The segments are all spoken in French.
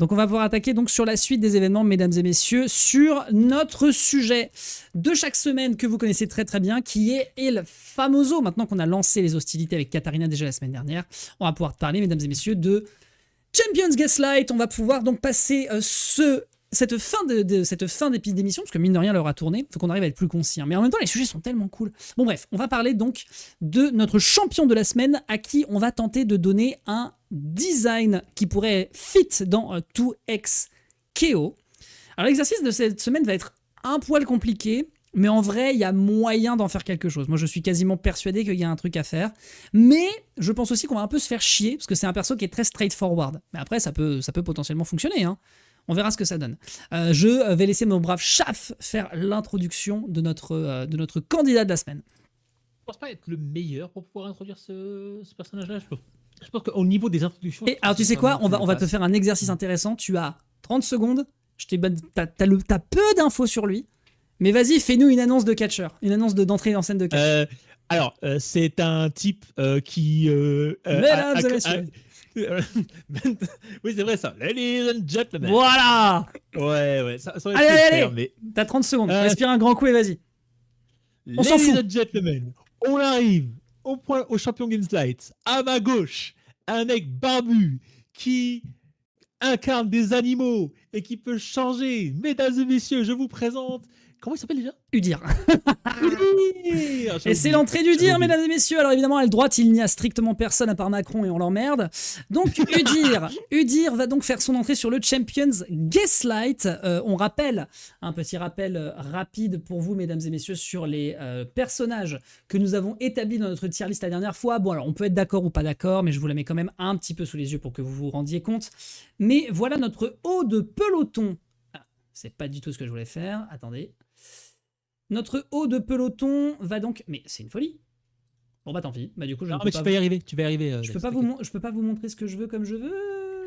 Donc on va pouvoir attaquer donc sur la suite des événements, mesdames et messieurs, sur notre sujet de chaque semaine que vous connaissez très très bien, qui est Il Famoso. Maintenant qu'on a lancé les hostilités avec Katarina déjà la semaine dernière, on va pouvoir parler, mesdames et messieurs, de Champions Gaslight. On va pouvoir donc passer cette fin d'émission, parce que mine de rien, l'heure a tourné, il faut qu'on arrive à être plus concis. Mais en même temps, les sujets sont tellement cool. Bon bref, on va parler donc de notre champion de la semaine, à qui on va tenter de donner un design qui pourrait fit dans 2X KO. Alors l'exercice de cette semaine va être un poil compliqué, mais en vrai, il y a moyen d'en faire quelque chose. Moi, je suis quasiment persuadé qu'il y a un truc à faire. Mais je pense aussi qu'on va un peu se faire chier, parce que c'est un perso qui est très straightforward. Mais après, ça peut potentiellement fonctionner, hein. On verra ce que ça donne. Je vais laisser mon brave Chaf faire l'introduction de notre candidat de la semaine. Je pense pas être le meilleur pour pouvoir introduire ce personnage-là. Je pense qu'au niveau des introductions... Et alors tu sais quoi, on va te faire un exercice intéressant. Tu as 30 secondes, t'as peu d'infos sur lui, mais vas-y, fais-nous une annonce de catcher, une annonce d'entrée en scène de catcher. C'est un type qui... Mesdames et messieurs. Oui, c'est vrai ça. Ladies and gentlemen. Voilà. Ouais, ça aurait pu Allez, faire, mais... T'as 30 secondes, respire un grand coup et vas-y. On s'en fout. Ladies and gentlemen, on arrive au champion Gaslight. À ma gauche, un mec barbu qui incarne des animaux et qui peut changer. Mesdames et messieurs, je vous présente... Comment il s'appelle déjà? Udir. Udir. Et c'est l'entrée d'Udir, mesdames et messieurs. Alors évidemment, à la droite, il n'y a strictement personne à part Macron et on l'emmerde. Donc Udir va donc faire son entrée sur le Champions Gaslight. On rappelle, un petit rappel rapide pour vous, mesdames et messieurs, sur les personnages que nous avons établis dans notre tier list la dernière fois. Bon, alors on peut être d'accord ou pas d'accord, mais je vous la mets quand même un petit peu sous les yeux pour que vous vous rendiez compte. Mais voilà notre haut de peloton. Ah, c'est pas du tout ce que je voulais faire. Attendez. Notre haut de peloton va donc... Mais c'est une folie. Bon bah tant pis. Bah du coup je non, ne mais peux tu pas... vas y arriver. Je peux pas vous montrer ce que je veux comme je veux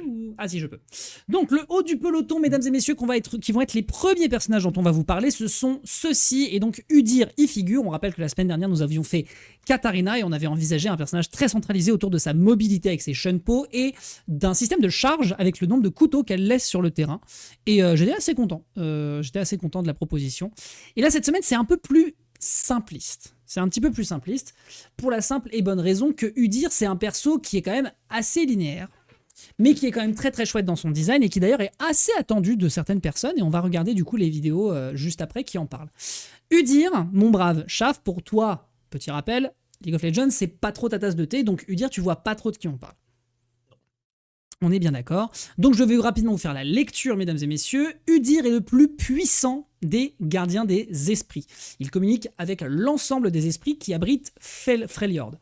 ou... Ah si, je peux. Donc le haut du peloton, mesdames et messieurs, qui vont être les premiers personnages dont on va vous parler, ce sont ceux-ci. Et donc Udir y figure. On rappelle que la semaine dernière, nous avions fait Katarina et on avait envisagé un personnage très centralisé autour de sa mobilité avec ses shunpo et d'un système de charge avec le nombre de couteaux qu'elle laisse sur le terrain. Et j'étais assez content. J'étais assez content de la proposition. Et là, cette semaine, c'est un peu plus simpliste. C'est un petit peu plus simpliste, pour la simple et bonne raison que Udir, c'est un perso qui est quand même assez linéaire, mais qui est quand même très très chouette dans son design et qui d'ailleurs est assez attendu de certaines personnes, et on va regarder du coup les vidéos juste après qui en parlent. Udir, mon brave Chaf, pour toi, petit rappel, League of Legends, c'est pas trop ta tasse de thé, donc Udir, tu vois pas trop de qui on parle. On est bien d'accord. Donc je vais rapidement vous faire la lecture, mesdames et messieurs. Udir est le plus puissant des gardiens des esprits. Il communique avec l'ensemble des esprits qui abritent Freljord.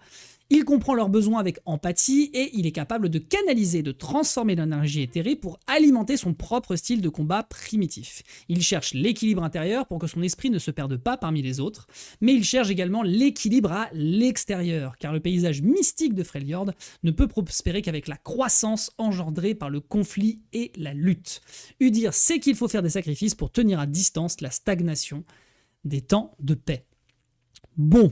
Il comprend leurs besoins avec empathie et il est capable de canaliser, de transformer l'énergie éthérée pour alimenter son propre style de combat primitif. Il cherche l'équilibre intérieur pour que son esprit ne se perde pas parmi les autres, mais il cherche également l'équilibre à l'extérieur, car le paysage mystique de Freljord ne peut prospérer qu'avec la croissance engendrée par le conflit et la lutte. Udir sait qu'il faut faire des sacrifices pour tenir à distance la stagnation des temps de paix. Bon.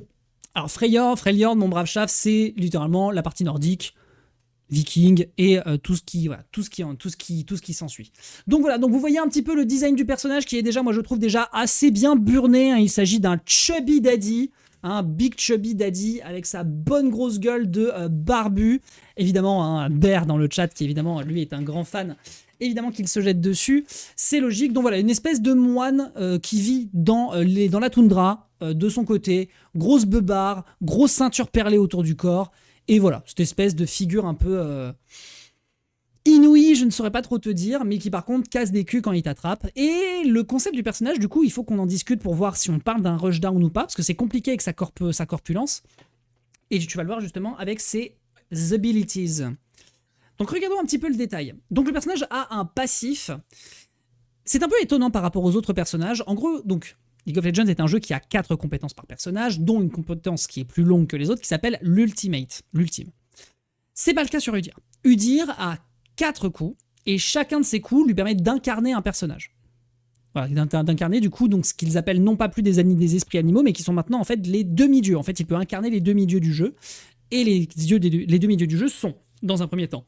Alors Freljord, mon brave Chaf, c'est littéralement la partie nordique, viking et tout ce qui s'ensuit. Donc voilà, donc vous voyez un petit peu le design du personnage qui est déjà, moi je trouve déjà assez bien burné. Il s'agit d'un chubby daddy, un big chubby daddy avec sa bonne grosse gueule de barbu. Évidemment, un bear dans le chat qui évidemment lui est un grand fan. Évidemment qu'il se jette dessus, c'est logique. Donc voilà, une espèce de moine qui vit dans la toundra, de son côté, grosse beubare, grosse ceinture perlée autour du corps, et voilà, cette espèce de figure un peu inouïe, je ne saurais pas trop te dire, mais qui par contre casse des culs quand il t'attrape. Et le concept du personnage, du coup, il faut qu'on en discute pour voir si on parle d'un rushdown ou pas, parce que c'est compliqué avec sa corpulence, et tu vas le voir justement avec ses abilities. Donc regardons un petit peu le détail. Donc le personnage a un passif. C'est un peu étonnant par rapport aux autres personnages. En gros, donc League of Legends est un jeu qui a 4 compétences par personnage, dont une compétence qui est plus longue que les autres, qui s'appelle l'ultimate, l'ultime. C'est pas le cas sur Udir. Udir a 4 coups, et chacun de ces coups lui permet d'incarner un personnage. Voilà, d'incarner du coup donc ce qu'ils appellent non pas plus des esprits animaux, mais qui sont maintenant en fait les demi-dieux. En fait, il peut incarner les demi-dieux du jeu, et les demi-dieux du jeu sont, dans un premier temps,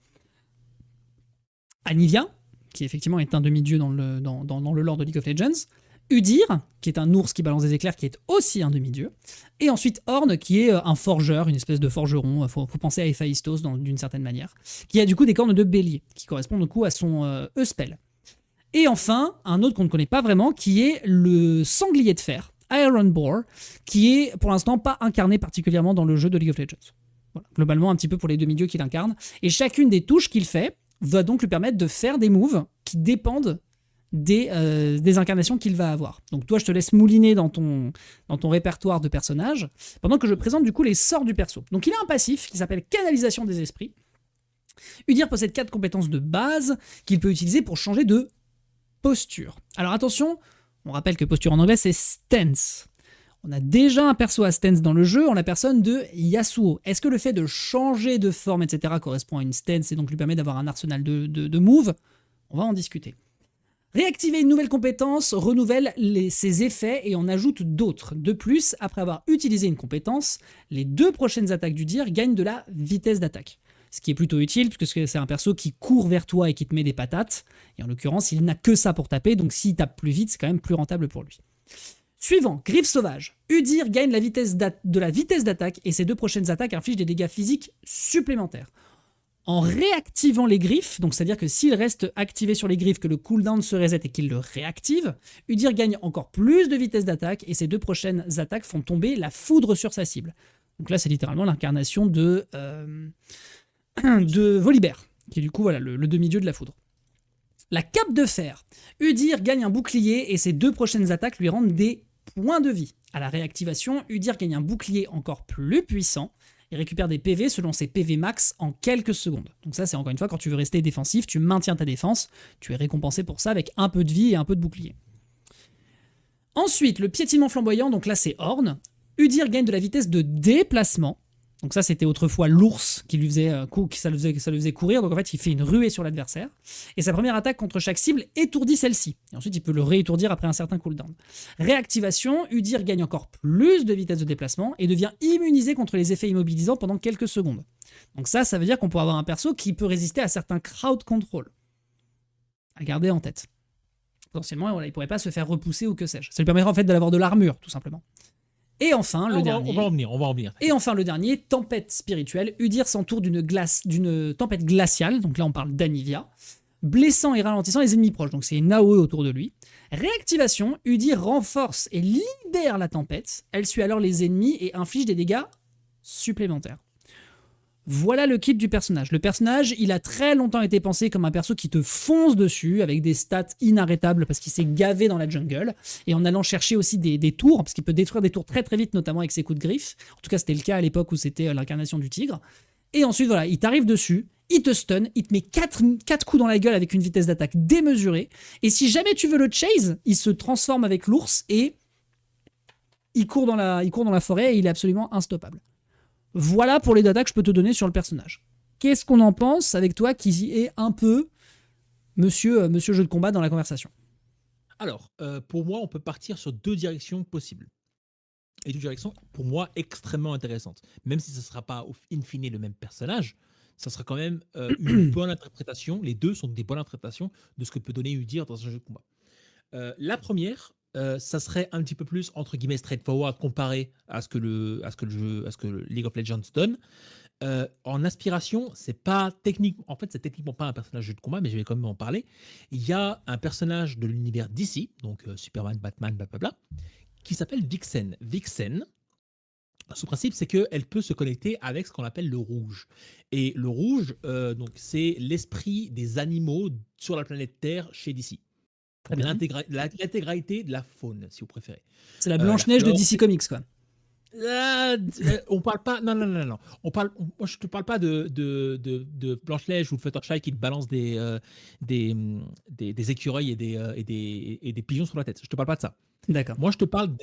Anivia, qui effectivement est un demi-dieu dans le lore de League of Legends. Udyr, qui est un ours qui balance des éclairs, qui est aussi un demi-dieu. Et ensuite Ornn, qui est un forgeur, une espèce de forgeron. Faut penser à Héphaïstos d'une certaine manière. Qui a du coup des cornes de bélier, qui correspondent du coup à son E-spell. Et enfin, un autre qu'on ne connaît pas vraiment, qui est le sanglier de fer, Ironboar, qui est pour l'instant pas incarné particulièrement dans le jeu de League of Legends. Voilà, globalement, un petit peu pour les demi-dieux qu'il incarne. Et chacune des touches qu'il fait va donc lui permettre de faire des moves qui dépendent des incarnations qu'il va avoir. Donc toi, je te laisse mouliner dans ton répertoire de personnages, pendant que je présente du coup les sorts du perso. Donc il a un passif qui s'appelle Canalisation des esprits. Udyr possède 4 compétences de base qu'il peut utiliser pour changer de posture. Alors attention, on rappelle que posture en anglais c'est stance. On a déjà un perso à stance dans le jeu en la personne de Yasuo. Est-ce que le fait de changer de forme, etc. correspond à une stance et donc lui permet d'avoir un arsenal de moves? On va en discuter. Réactiver une nouvelle compétence renouvelle ses effets et en ajoute d'autres. De plus, après avoir utilisé une compétence, les 2 prochaines attaques d'Udyr gagnent de la vitesse d'attaque. Ce qui est plutôt utile, puisque c'est un perso qui court vers toi et qui te met des patates. Et en l'occurrence, il n'a que ça pour taper, donc s'il tape plus vite, c'est quand même plus rentable pour lui. Suivant, Griffe Sauvage. Udyr gagne de la vitesse d'attaque et ses 2 prochaines attaques infligent des dégâts physiques supplémentaires. En réactivant les griffes, donc c'est-à-dire que s'il reste activé sur les griffes, que le cooldown se reset et qu'il le réactive, Udyr gagne encore plus de vitesse d'attaque et ses 2 prochaines attaques font tomber la foudre sur sa cible. Donc là, c'est littéralement l'incarnation de Volibear, qui est du coup voilà, le demi-dieu de la foudre. La cape de fer. Udyr gagne un bouclier et ses 2 prochaines attaques lui rendent des points de vie. À la réactivation, Udyr gagne un bouclier encore plus puissant et récupère des PV selon ses PV max en quelques secondes. Donc ça, c'est encore une fois, quand tu veux rester défensif, tu maintiens ta défense, tu es récompensé pour ça avec un peu de vie et un peu de bouclier. Ensuite, le piétinement flamboyant, donc là c'est Ornn. Udyr gagne de la vitesse de déplacement. Donc ça, c'était autrefois l'ours qui lui faisait, ça le faisait courir. Donc en fait, il fait une ruée sur l'adversaire. Et sa première attaque contre chaque cible étourdit celle-ci. Et ensuite, il peut le réétourdir après un certain cooldown. Réactivation, Udyr gagne encore plus de vitesse de déplacement et devient immunisé contre les effets immobilisants pendant quelques secondes. Donc ça veut dire qu'on peut avoir un perso qui peut résister à certains crowd control. À garder en tête. Potentiellement, voilà, il ne pourrait pas se faire repousser ou que sais-je. Ça lui permettrait en fait d'avoir de l'armure, tout simplement. Et enfin, le dernier. On va en venir. Et enfin, le dernier, tempête spirituelle. Udyr s'entoure d'une tempête glaciale, donc là on parle d'Anivia, blessant et ralentissant les ennemis proches, donc c'est une AOE autour de lui. Réactivation, Udyr renforce et libère la tempête. Elle suit alors les ennemis et inflige des dégâts supplémentaires. Voilà le kit du personnage. Le personnage, il a très longtemps été pensé comme un perso qui te fonce dessus, avec des stats inarrêtables parce qu'il s'est gavé dans la jungle, et en allant chercher aussi des tours, parce qu'il peut détruire des tours très très vite, notamment avec ses coups de griffe. En tout cas, c'était le cas à l'époque où c'était l'incarnation du tigre. Et ensuite, voilà, il t'arrive dessus, il te stun, il te met 4 coups dans la gueule avec une vitesse d'attaque démesurée, et si jamais tu veux le chase, il se transforme avec l'ours, et il court dans la forêt, et il est absolument instoppable. Voilà pour les datas que je peux te donner sur le personnage. Qu'est-ce qu'on en pense avec toi qui est un peu monsieur jeu de combat dans la conversation? Alors, pour moi, on peut partir sur 2 directions possibles. Et 2 directions, pour moi, extrêmement intéressantes. Même si ce ne sera pas in fine le même personnage, ça sera quand même une bonne interprétation. Les 2 sont des bonnes interprétations de ce que peut donner Udyr dans un jeu de combat. La première, ça serait un petit peu plus entre guillemets straightforward comparé à ce que League of Legends donne. En aspiration, c'est techniquement pas un personnage de jeu de combat, mais je vais quand même en parler. Il y a un personnage de l'univers DC, donc Superman, Batman, blablabla, qui s'appelle Vixen. Vixen, son principe, c'est qu'elle peut se connecter avec ce qu'on appelle le rouge. Et le rouge, donc, c'est l'esprit des animaux sur la planète Terre chez DC. L'intégralité de la faune, si vous préférez. C'est la Blanche-Neige de DC Comics, quoi. On parle pas. Non. Moi, je te parle pas de Blanche-Neige ou de Fluttershy qui te balance des écureuils et des pigeons sur la tête. Je te parle pas de ça. D'accord. Moi, je te parle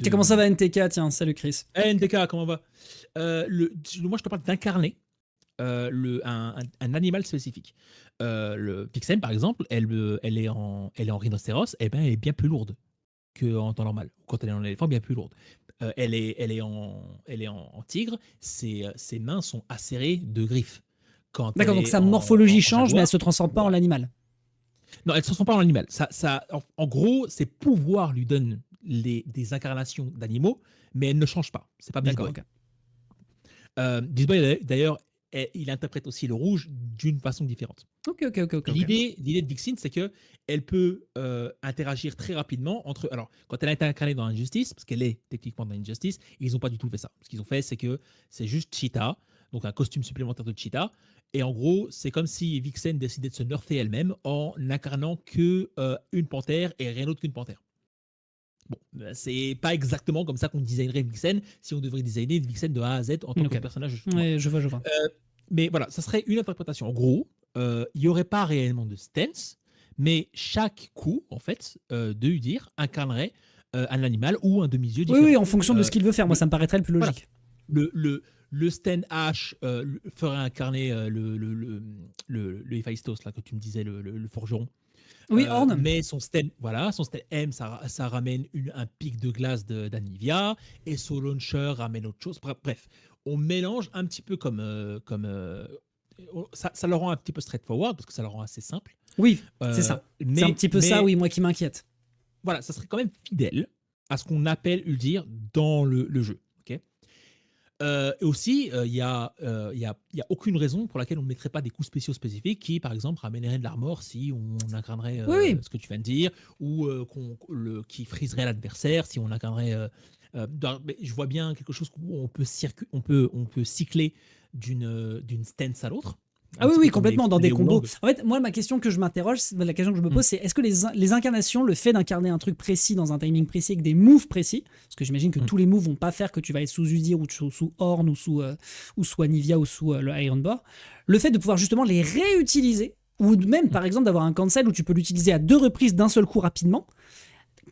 Comment ça va, NTK? Tiens, salut Chris. Hey, NTK, comment va? Moi, je te parle d'incarner un animal spécifique. Le Vixen, par exemple, elle est en rhinocéros, et ben, elle est bien plus lourde qu'en temps normal. Quand elle est en éléphant, bien plus lourde. Elle est en tigre, ses mains sont acérées de griffes. quand elle D'accord, donc est sa morphologie en change, mais elle jaguar. se transforme pas en Voilà. l'animal. Non, elle ne se transforme pas en animal. En gros, ses pouvoirs lui donnent des incarnations d'animaux, mais elle ne change pas. C'est pas Beast D'accord, Boy. ok. Beast Boy, d'ailleurs, il interprète aussi le rouge d'une façon différente. Ok, ok, ok, ok, ok. L'idée de Vixen, c'est que elle peut interagir très rapidement entre. Alors, quand elle a été incarnée dans Injustice, parce qu'elle est techniquement dans Injustice, ils n'ont pas du tout fait ça. Ce qu'ils ont fait, c'est que c'est juste Cheetah, donc un costume supplémentaire de Cheetah. Et en gros, c'est comme si Vixen décidait de se nerfer elle-même en n'incarnant que une panthère et rien d'autre qu'une panthère. Bon, c'est pas exactement comme ça qu'on designerait Vixen si on devrait designer Vixen de A à Z en tant que Ok. personnage. Ouais, je vois, je vois. Mais voilà, ça serait une interprétation. En gros, il n'y aurait pas réellement de stance, mais chaque coup, en fait, de Udir incarnerait un animal ou un demi-dieu Oui, différent. oui, en fonction de ce qu'il veut faire. Moi, Le, ça me paraîtrait le plus voilà, logique. le Sten H ferait incarner le Héphaïstos, là, que tu me disais, le forgeron. Oui, Horn. Mais son Sten M, ça ramène un pic de glace d'Anivia, et son launcher ramène autre chose. Bref, on mélange un petit peu ça le rend un petit peu straightforward, parce que ça le rend assez simple. Oui, c'est ça. C'est un petit peu ça, Mais oui, moi qui m'inquiète. voilà, ça serait quand même fidèle à ce qu'on appelle Uldir dans le jeu. Ok. Et aussi, il y a aucune raison pour laquelle on ne mettrait pas des coups spéciaux spécifiques qui, par exemple, ramèneraient de l'armor si on incarnerait Oui, oui. ce que tu viens de dire, ou qui friserait l'adversaire si on incarnerait. Mais je vois bien quelque chose où on peut cycler d'une stance à l'autre. Ah Un oui, petit oui, peu comme complètement, dans des les combos. Wang. En fait, moi, la question que je me pose, c'est est-ce que les incarnations, le fait d'incarner un truc précis dans un timing précis avec des moves précis, parce que j'imagine que tous les moves vont pas faire que tu vas être sous Udyr ou sous Horn ou sous Anivia ou sous le Ironborn, le fait de pouvoir justement les réutiliser, ou même par exemple d'avoir un cancel où tu peux l'utiliser à 2 reprises d'un seul coup rapidement,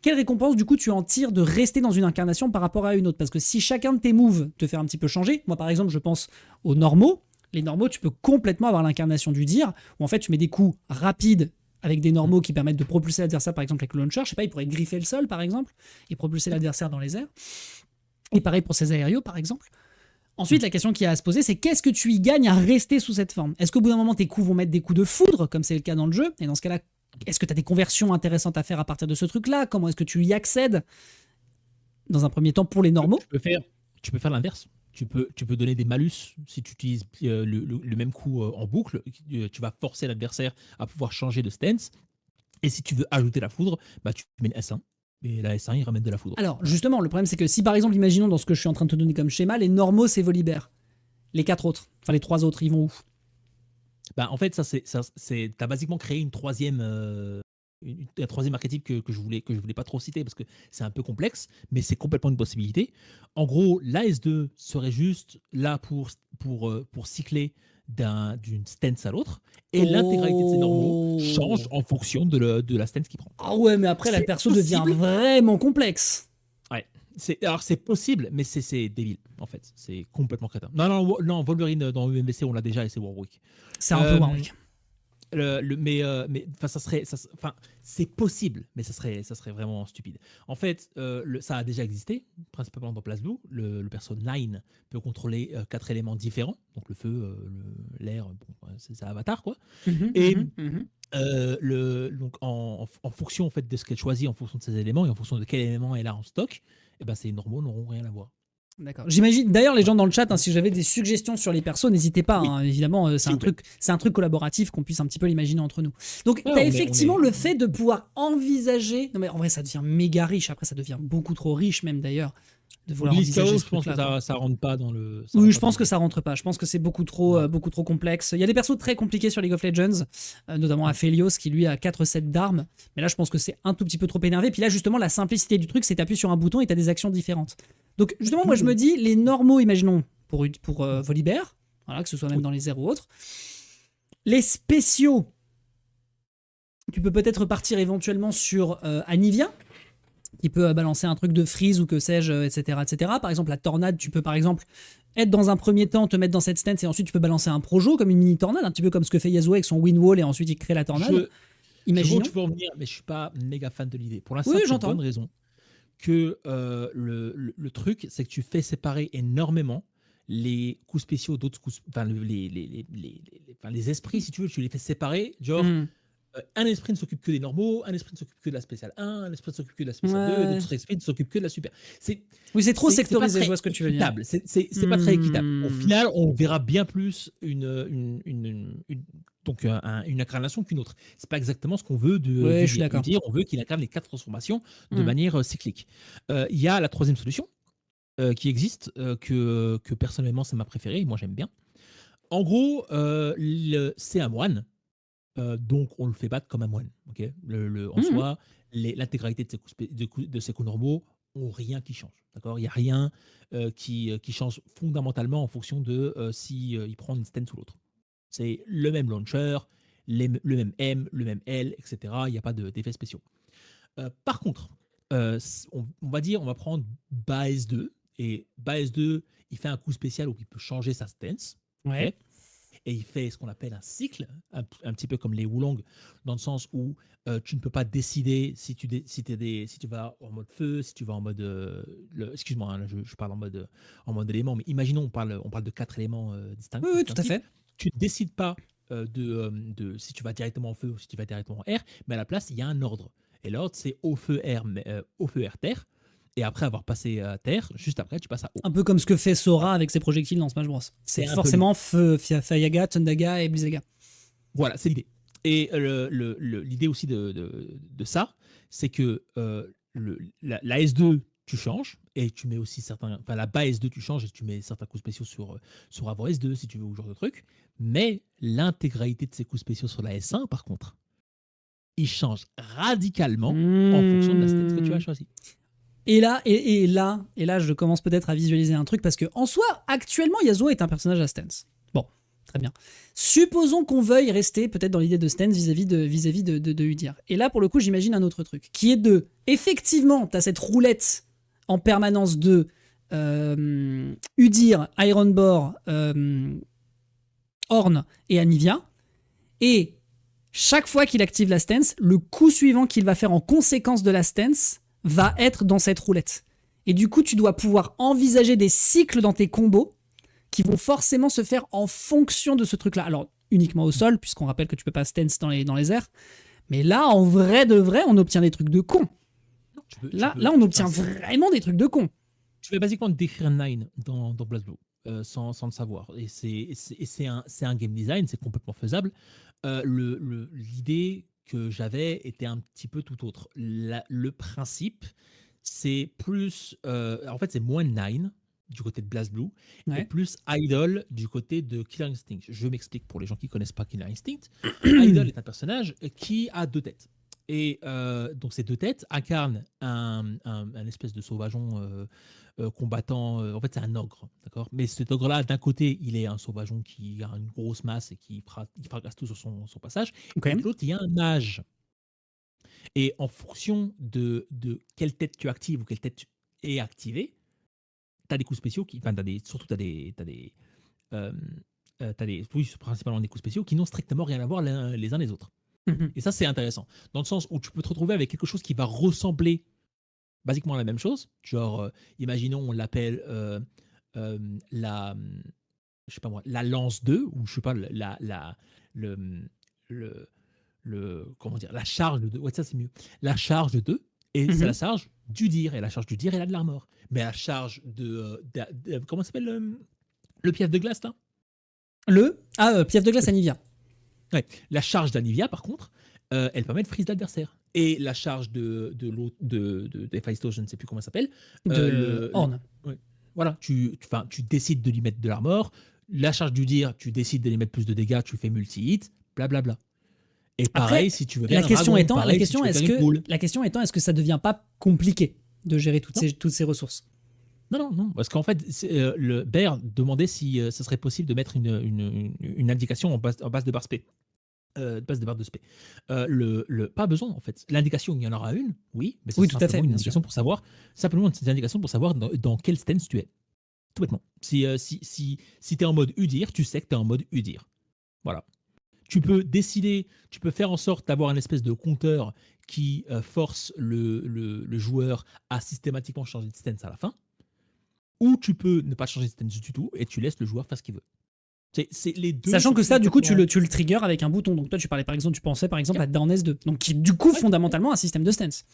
quelle récompense du coup tu en tires de rester dans une incarnation par rapport à une autre? Parce que si chacun de tes moves te fait un petit peu changer, moi par exemple je pense aux normaux. Les normaux, tu peux complètement avoir l'incarnation du Dir, où en fait tu mets des coups rapides avec des normaux qui permettent de propulser l'adversaire, par exemple avec le launcher. Je sais pas, il pourrait griffer le sol par exemple et propulser l'adversaire dans les airs. Et pareil pour ses aériaux par exemple. Ensuite, la question qui a à se poser, c'est qu'est-ce que tu y gagnes à rester sous cette forme? Est-ce qu'au bout d'un moment, tes coups vont mettre des coups de foudre, comme c'est le cas dans le jeu? Et dans ce cas-là, est-ce que tu as des conversions intéressantes à faire à partir de ce truc-là? Comment est-ce que tu y accèdes? Dans un premier temps, pour les normaux. Tu peux faire l'inverse. Tu peux donner des malus si tu utilises le même coup en boucle. Tu vas forcer l'adversaire à pouvoir changer de stance. Et si tu veux ajouter la foudre, bah, tu mets une S1. Et la S1, il ramène de la foudre. Alors, justement, le problème, c'est que si par exemple, imaginons dans ce que je suis en train de te donner comme schéma, les normaux, c'est Volibear. Les 4 autres, enfin les 3 autres, ils vont où? Bah, en fait, t'as basiquement créé un troisième archétype que je voulais pas trop citer parce que c'est un peu complexe, mais c'est complètement une possibilité. En gros, l'AS2 serait juste là pour cycler d'une stance à l'autre, et l'intégralité de ses normaux change en fonction de la stance qu'il prend. Ah ouais, mais après, la C'est perso devient possible. vraiment complexe. Ouais. Alors c'est possible, mais c'est débile en fait. C'est complètement crétin. Non, Wolverine dans UMVC on l'a déjà et c'est Warwick. C'est un peu Warwick. Mais enfin c'est possible, mais ça serait vraiment stupide. En fait, ça a déjà existé, principalement dans Place Blue. Le perso 9 peut contrôler 4 éléments différents, donc le feu, l'air, bon, c'est Avatar quoi. Et donc en fonction en fait de ce qu'elle choisit, en fonction de ses éléments et en fonction de quel élément elle a en stock, et ben ces normaux n'auront rien à voir. D'accord. J'imagine. D'ailleurs, les Ouais. gens dans le chat, hein, si j'avais des suggestions sur les persos, n'hésitez pas. Oui, Hein, évidemment, s'il vous plaît. c'est un truc collaboratif qu'on puisse un petit peu l'imaginer entre nous. Donc, Ouais, tu as on est- effectivement le fait de pouvoir envisager. Non, mais en vrai, ça devient méga riche. Après, ça devient beaucoup trop riche, même d'ailleurs, de vouloir L'East envisager Chaos, ce je pense que truc-là, quoi. ça rentre pas dans le. Oui, je pense que ça rentre pas. Je pense que c'est beaucoup Ouais. trop complexe. Il y a des persos très compliqués sur League of Legends, notamment Aphelios qui lui a 4 sets d'armes. Mais là, je pense que c'est un tout petit peu trop énervé. Puis là, justement, la simplicité du truc, c'est t'appuies sur un bouton et t'as des actions différentes. Donc, justement, moi, je me dis, les normaux, imaginons, pour Volibear, voilà, que ce soit même Oui. dans les airs ou autres. Les spéciaux, tu peux peut-être partir éventuellement sur Anivia, qui peut balancer un truc de freeze ou que sais-je, etc., etc. Par exemple, la tornade, tu peux par exemple être dans un premier temps, te mettre dans cette stance et ensuite tu peux balancer un projo comme une mini tornade, un petit peu comme ce que fait Yasuo avec son wind wall et ensuite il crée la tornade. Je vois Imaginons. où tu veux en venir, mais je suis pas méga fan de l'idée. Pour la Oui, simple et j'entends. bonne raison que le truc, c'est que tu fais séparer énormément les coups spéciaux d'autres coups, enfin les esprits, si tu veux, tu les fais séparer. Genre, Hmm. un esprit ne s'occupe que des normaux, un esprit ne s'occupe que de la spéciale 1, un esprit ne s'occupe que de la spéciale 2, et Ouais. d'autres esprits ne s'occupent que de la super. C'est Oui, c'est trop c'est pas sectorisé, je très vois ce que tu veux dire. équitable. C'est pas très équitable. Au Hmm. final, on verra bien plus donc une incarnation qu'une autre. C'est pas exactement ce qu'on veut Ouais, du je suis dire. d'accord. On veut qu'il incarne les 4 transformations de Hmm. manière cyclique. Il y a la troisième solution qui existe, que personnellement c'est ma préférée, moi j'aime bien. En gros, c'est un moine, donc on le fait battre comme un moine. Ok, en Hmm. soi, l'intégralité de de ses coups normaux ont rien qui change. D'accord, il n'y a rien qui change fondamentalement en fonction de si il prend une stance ou l'autre. C'est le même launcher, le même M, le même L, etc. Il n'y a pas d'effets spéciaux. Par contre, on va dire, on va prendre Baez 2, et Baez 2, il fait un coup spécial où il peut changer sa stance. Ok, Ouais. et il fait ce qu'on appelle un cycle, un petit peu comme les Wulong, dans le sens où tu ne peux pas décider si tu vas en mode feu, si tu vas en mode. Excuse-moi, hein, là, je parle en mode élément, mais imaginons, on parle de 4 éléments distincts, Oui, oui, tout à distinctifs. fait. Tu ne décides pas de si tu vas directement en feu ou si tu vas directement en air, mais à la place, il y a un ordre. Et l'ordre, c'est au feu, air, au feu, air, terre. Et après avoir passé à terre, juste après, tu passes à eau. Un peu comme ce que fait Voilà. Sora avec ses projectiles dans Smash Bros. C'est C'est un peu l'idée. forcément Fayaga, Thundaga et Blizzaga. Voilà, c'est l'idée. Et l'idée aussi de ça, c'est que la S2, tu changes et tu mets aussi certains. Enfin, la bas S2, tu changes et tu mets certains coups spéciaux sur avant S2 si tu veux, ou ce genre de truc. Mais l'intégralité de ces coups spéciaux sur la S1, par contre, ils changent radicalement en fonction de la stance que tu as Hmm. choisie. Et là, je commence peut-être à visualiser un truc parce que en soi, actuellement, Yasuo est un personnage à stance. Bon, très bien. Supposons qu'on veuille rester peut-être dans l'idée de stance vis-à-vis de Udyr. Et là, pour le coup, j'imagine un autre truc qui est de, effectivement, tu as cette roulette en permanence de Udyr, Ironbore, Ornn et Anivia. Et chaque fois qu'il active la stance, le coup suivant qu'il va faire en conséquence de la stance va être dans cette roulette. Et du coup, tu dois pouvoir envisager des cycles dans tes combos qui vont forcément se faire en fonction de ce truc-là. Alors, uniquement au sol, puisqu'on rappelle que tu peux pas stance dans les airs. Mais là, en vrai de vrai, on obtient des trucs de con. Là, on obtient vraiment des trucs de con. Tu vais basiquement décrire Nine dans BlazBlue sans le savoir. Et c'est un game design, c'est complètement faisable. L'idée que j'avais était un petit peu tout autre. Le principe, c'est plus. En fait, c'est moins Nine du côté de BlazBlue et Ouais. plus Idol du côté de Killer Instinct. Je m'explique pour les gens qui ne connaissent pas Killer Instinct. Idol est un personnage qui a 2 têtes. Et donc ces 2 têtes incarnent un espèce de sauvageon combattant. En fait, c'est un ogre, d'accord. Mais cet ogre-là, d'un côté, il est un sauvageon qui a une grosse masse et qui fracasse tout sur son passage. Ok. Et de l'autre, il y a un mage. Et en fonction de quelle tête tu actives ou quelle tête est activée, tu as des coups spéciaux qui. Enfin, surtout, tu as des. Euh, oui, principalement des coups spéciaux qui n'ont strictement rien à voir les uns les autres. Mhm. Et ça, c'est intéressant. Dans le sens où tu peux te retrouver avec quelque chose qui va ressembler basiquement à la même chose. Genre, imaginons, on l'appelle euh, la, je sais pas moi, la lance 2, ou je sais pas, le, le, comment dire, la charge de 2. Ouais, ça c'est mieux. La charge de 2, et c'est la Mhm. charge du dire. Et la charge du dire, elle a de l'armor. Mais la charge comment s'appelle le pièce de glace là. Pièce de glace Anivia. Ouais. La charge d'Anivia, par contre, elle permet de freeze l'adversaire. Et la charge de l'autre, Héphaïstos, je ne sais plus comment ça s'appelle. De Horn. Ouais. Voilà, tu décides de lui mettre de l'armor. La charge du dire, tu décides de lui mettre plus de dégâts, tu fais multi-hit, blablabla. Et Après, pareil, si tu veux faire un dragon, pareil, si tu veux faire une poule. la question étant, est-ce que ça devient pas compliqué de gérer Non, toutes ces ressources? non, non, non. Parce qu'en fait, le Bear demandait si ce serait possible de mettre une indication en base de barre spé. Base de barre de spé. Pas besoin, en fait. L'indication, il y en aura une, oui, mais c'est Oui, tout à fait, simplement une bien sûr. indication pour savoir, dans quelle stance tu es. Tout bêtement. Si tu es en mode Udir, tu sais que tu es en mode Udir. Voilà. Tu peux faire en sorte d'avoir un espèce de compteur qui force le joueur à systématiquement changer de stance à la fin. ou tu peux ne pas changer de stance du tout et tu laisses le joueur faire ce qu'il veut. C'est les deux. Sachant sont que ça, du coup, tu complètement- le trigger avec un bouton. Donc toi, tu pensais par exemple à Down S2. Donc qui, du coup, fondamentalement, un système de stance.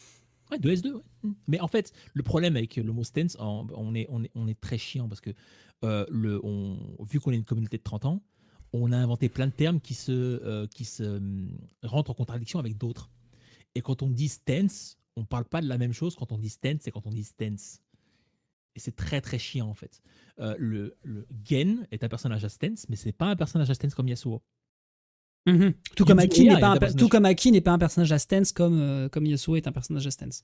Ouais, de S2, ouais. Mais en fait, le problème avec le mot stance, on est très chiant parce que vu qu'on est une communauté de 30 ans, on a inventé plein de termes qui se rentrent en contradiction avec d'autres. Et quand on dit stance, on parle pas de la même chose quand on dit stance et quand on dit stance. Et c'est très très chiant en fait. Le Gen est un personnage à stance, mais c'est pas un personnage à stance comme Yasuo. Mhm. Tout Yuji comme Aki n'est Oya pas est un un pe- personnage. tout comme Aki n'est pas un personnage à stance comme Yasuo est un personnage à stance.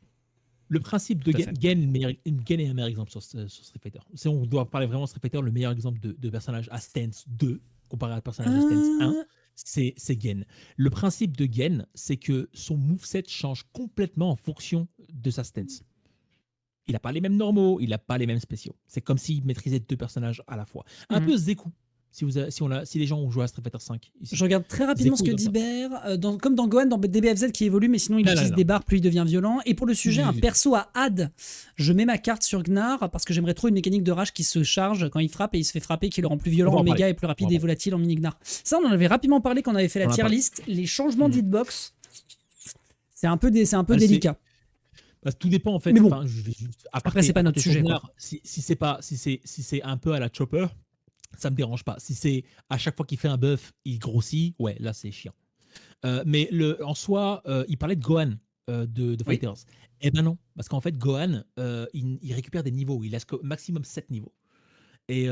Le principe de Tout à Gen, fait. Gen est un meilleur exemple sur Street Fighter. Si on doit parler vraiment de Street Fighter, le meilleur exemple de personnage à stance 2 comparé à personnage à stance 1, Ah. c'est Gen. Le principe de Gen, c'est que son moveset change complètement en fonction de sa stance. Il n'a pas les mêmes normaux, il n'a pas les mêmes spéciaux. C'est comme s'il maîtrisait deux personnages à la fois. Un Mhm. peu Zeku, si les gens ont joué à Street Fighter 5 ici. Je regarde très rapidement ce Zeku que est comme dit ça. Bear, comme dans Gohan, dans DBFZ qui évolue, mais sinon il Non, utilise non, des non. barres, plus il devient violent. Et pour le sujet, un perso à Had, je mets ma carte sur Gnar parce que j'aimerais trop une mécanique de rage qui se charge quand il frappe et il se fait frapper, qui le rend plus On violent va en en méga parler. et plus On rapide va et en volatile en mini Gnar. Ça, on en avait rapidement parlé quand on avait fait la On en a tier parlé. list. Les changements d'hitbox, c'est un peu Ah, délicat. tout dépend en fait. Mais bon. Enfin, je vais juste Après, c'est pas notre sur sujet, Gnar, si c'est un peu à la Chopper, ça me dérange pas. Si c'est à chaque fois qu'il fait un buff, il grossit, ouais, là c'est chiant. Mais en soi, il parlait de Gohan de Oui. Fighters. Eh ben non, parce qu'en fait, Gohan, il récupère des niveaux. Il a maximum 7 niveaux. Et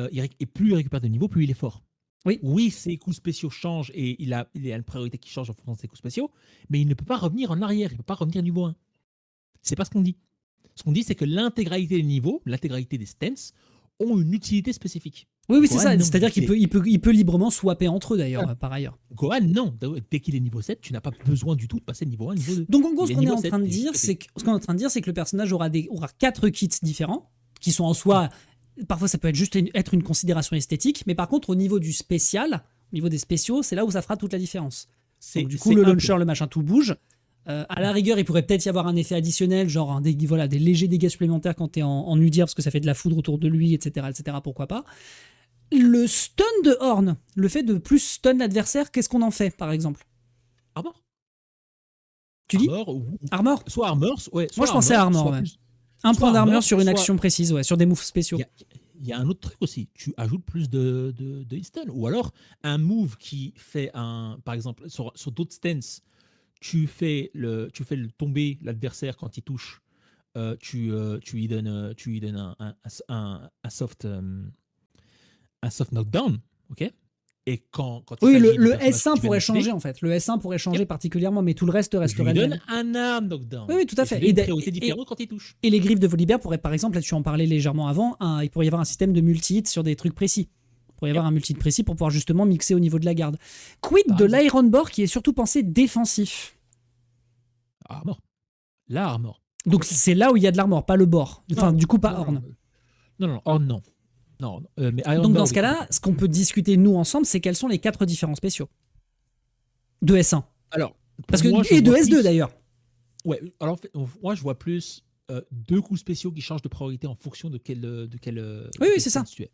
plus il récupère de niveaux, plus il est fort. Oui. Oui, ses coups spéciaux changent et il a une priorité qui change en fonction de ses coups spéciaux, mais il ne peut pas revenir en arrière, il ne peut pas revenir niveau 1. C'est pas ce qu'on dit. Ce qu'on dit, c'est que l'intégralité des niveaux, l'intégralité des stances, ont une utilité spécifique. Oui, c'est Gohan, ça. non. C'est-à-dire il peut librement swapper entre eux d'ailleurs, Ah. par ailleurs. Gohan, non. Dès qu'il est niveau 7, tu n'as pas besoin du tout de passer de niveau 1 à niveau 2. Donc en gros, Il ce est qu'on est niveau en 7, train de t'es juste dire, pété. c'est que le personnage aura 4 kits différents, qui sont en soi, parfois ça peut être juste être une considération esthétique, mais par contre au niveau du spécial, au niveau des spéciaux, c'est là où ça fera toute la différence. Donc du coup, le launcher, le machin, tout bouge. À la rigueur, il pourrait peut-être y avoir un effet additionnel, genre des légers dégâts supplémentaires quand t'es en Udyr, parce que ça fait de la foudre autour de lui, etc., pourquoi pas. Le stun de Horn, le fait de plus stun l'adversaire, qu'est-ce qu'on en fait, par exemple? Armor. Tu dis Armor. Armor? Soit armor, ouais. Moi, je pensais à Armor, ouais. Un point d'armure sur une action précise, ouais, sur des moves spéciaux. Il y a un autre truc aussi. Tu ajoutes plus de hit stun. Ou alors, un move qui fait par exemple, sur d'autres stances, tu fais tomber l'adversaire quand il touche. Tu lui donnes un soft knockdown, ok. Et quand il Oui, s'agit du le personnage S1 que tu viens pourrait de citer, changer en fait. Le S1 pourrait changer Yep. particulièrement, mais tout le reste je resterait lui le donne même. un arm knockdown. Oui, tout à fait. Et une priorité différente quand il touche. Et les griffes de Volibear pourraient, par exemple, là tu en parlais légèrement avant, il pourrait y avoir un système de multi-hit sur des trucs précis. Il pourrait y avoir un multi-hit précis pour pouvoir justement mixer au niveau de la garde. Quid de l'Iron Bore qui est surtout pensé défensif? Armor. Là, armor. Donc c'est là où il y a de l'armor, pas le bord. Enfin, du coup, pas Horn. Non, Horn, non. Non, mais Iron Donc Bore, dans ce cas-là, ce qu'on peut discuter nous ensemble, c'est quels sont les 4 différents spéciaux de S1. Alors, Parce que, moi, et de S2 plus, d'ailleurs. Ouais, alors moi je vois plus 2 coups spéciaux qui changent de priorité en fonction de quel Oui, c'est ça. Tu es.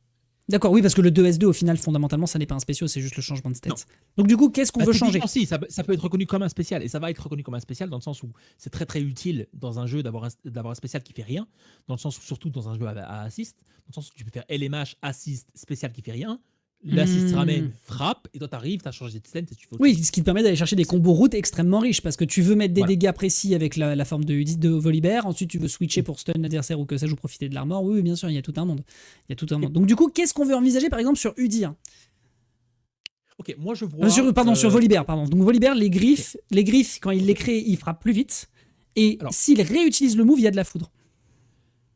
D'accord, oui, parce que le 2S2, au final, fondamentalement, ça n'est pas un spécial, c'est juste le changement de stats. Non. Donc du coup, qu'est-ce qu'on veut changer? Si, ça peut être reconnu comme un spécial, et ça va être reconnu comme un spécial dans le sens où c'est très très utile dans un jeu d'avoir un spécial qui fait rien, dans le sens où, surtout dans un jeu à assist, dans le sens où tu peux faire LMH, assist, spécial qui fait rien, l'assist ramène, frappe, et toi t'arrives, t'as changé de stance et tu fais autre chose. Ce qui te permet d'aller chercher des combos routes extrêmement riches, parce que tu veux mettre des dégâts précis avec la forme de Volibear, ensuite tu veux switcher pour stun l'adversaire ou que ça joue profiter de l'armor. Oui, bien sûr, il y a tout un monde. Donc du coup, qu'est-ce qu'on veut envisager par exemple sur Udyr? Ok, moi je vois... sur Volibear, pardon. Donc Volibear, les griffes, quand il les crée, il frappe plus vite, et s'il réutilise le move, il y a de la foudre.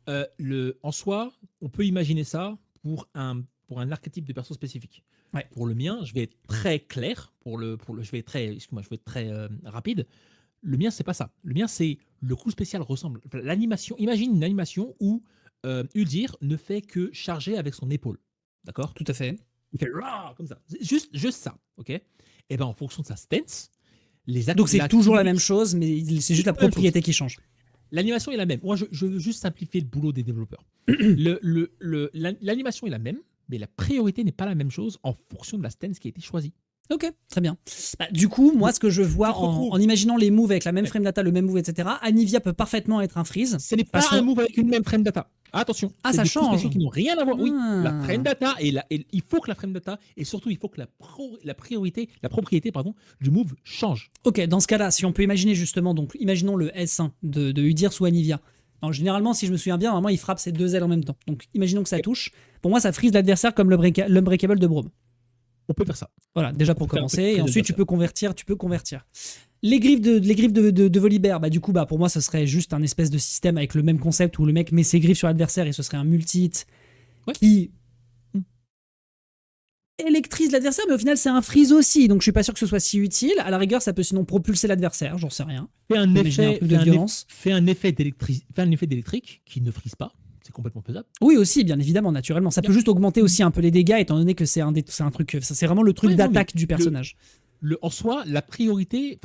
En soi, on peut imaginer ça pour un archétype de perso spécifique. Ouais. Pour le mien, je vais être très clair. Je vais être très rapide. Le mien, c'est pas ça. Le mien, c'est le coup spécial ressemble. L'animation. Imagine une animation où Udyr ne fait que charger avec son épaule. D'accord ? Tout à fait. Il fait comme ça. Juste ça. Ok ? Et ben en fonction de sa stance, donc c'est toujours la même chose, mais c'est juste la propriété qui change. L'animation est la même. Moi, je veux juste simplifier le boulot des développeurs. L'animation est la même, mais la priorité n'est pas la même chose en fonction de la stance qui a été choisie. Ok, très bien. Bah, du coup, moi, ce que je vois en imaginant les moves avec la même frame data, le même move, etc., Anivia peut parfaitement être un freeze. Ce n'est pas un move avec une même frame data. Attention, Ah, c'est ça des coups change. spéciaux qui n'ont rien à voir. Oui, Ah. la frame data et il faut que la frame data et surtout il faut que la propriété du move change. Ok, dans ce cas-là, si on peut imaginer justement, donc imaginons le S1 de Udyr sous Anivia. Alors, généralement, si je me souviens bien, normalement, il frappe ses deux ailes en même temps. Donc, imaginons que ça touche. Pour moi, ça freeze l'adversaire comme l'Unbreakable de Braum. On peut faire ça. Voilà, déjà pour commencer. Et ensuite, tu l'adversaire. peux convertir. Les griffes de Volibear, bah, du coup, bah, pour moi, ce serait juste un espèce de système avec le même concept où le mec met ses griffes sur l'adversaire et ce serait un multi-hit qui électrise l'adversaire, mais au final, c'est un freeze aussi. Donc, je suis pas sûr que ce soit si utile. À la rigueur, ça peut sinon propulser l'adversaire, j'en sais rien. Fais un effet de violence. Fais un effet d'électrique qui ne frise pas. C'est complètement faisable. Oui, aussi, bien évidemment, naturellement. Ça peut juste augmenter aussi un peu les dégâts, étant donné que c'est un truc. C'est vraiment le truc d'attaque du personnage. En soi, la propriété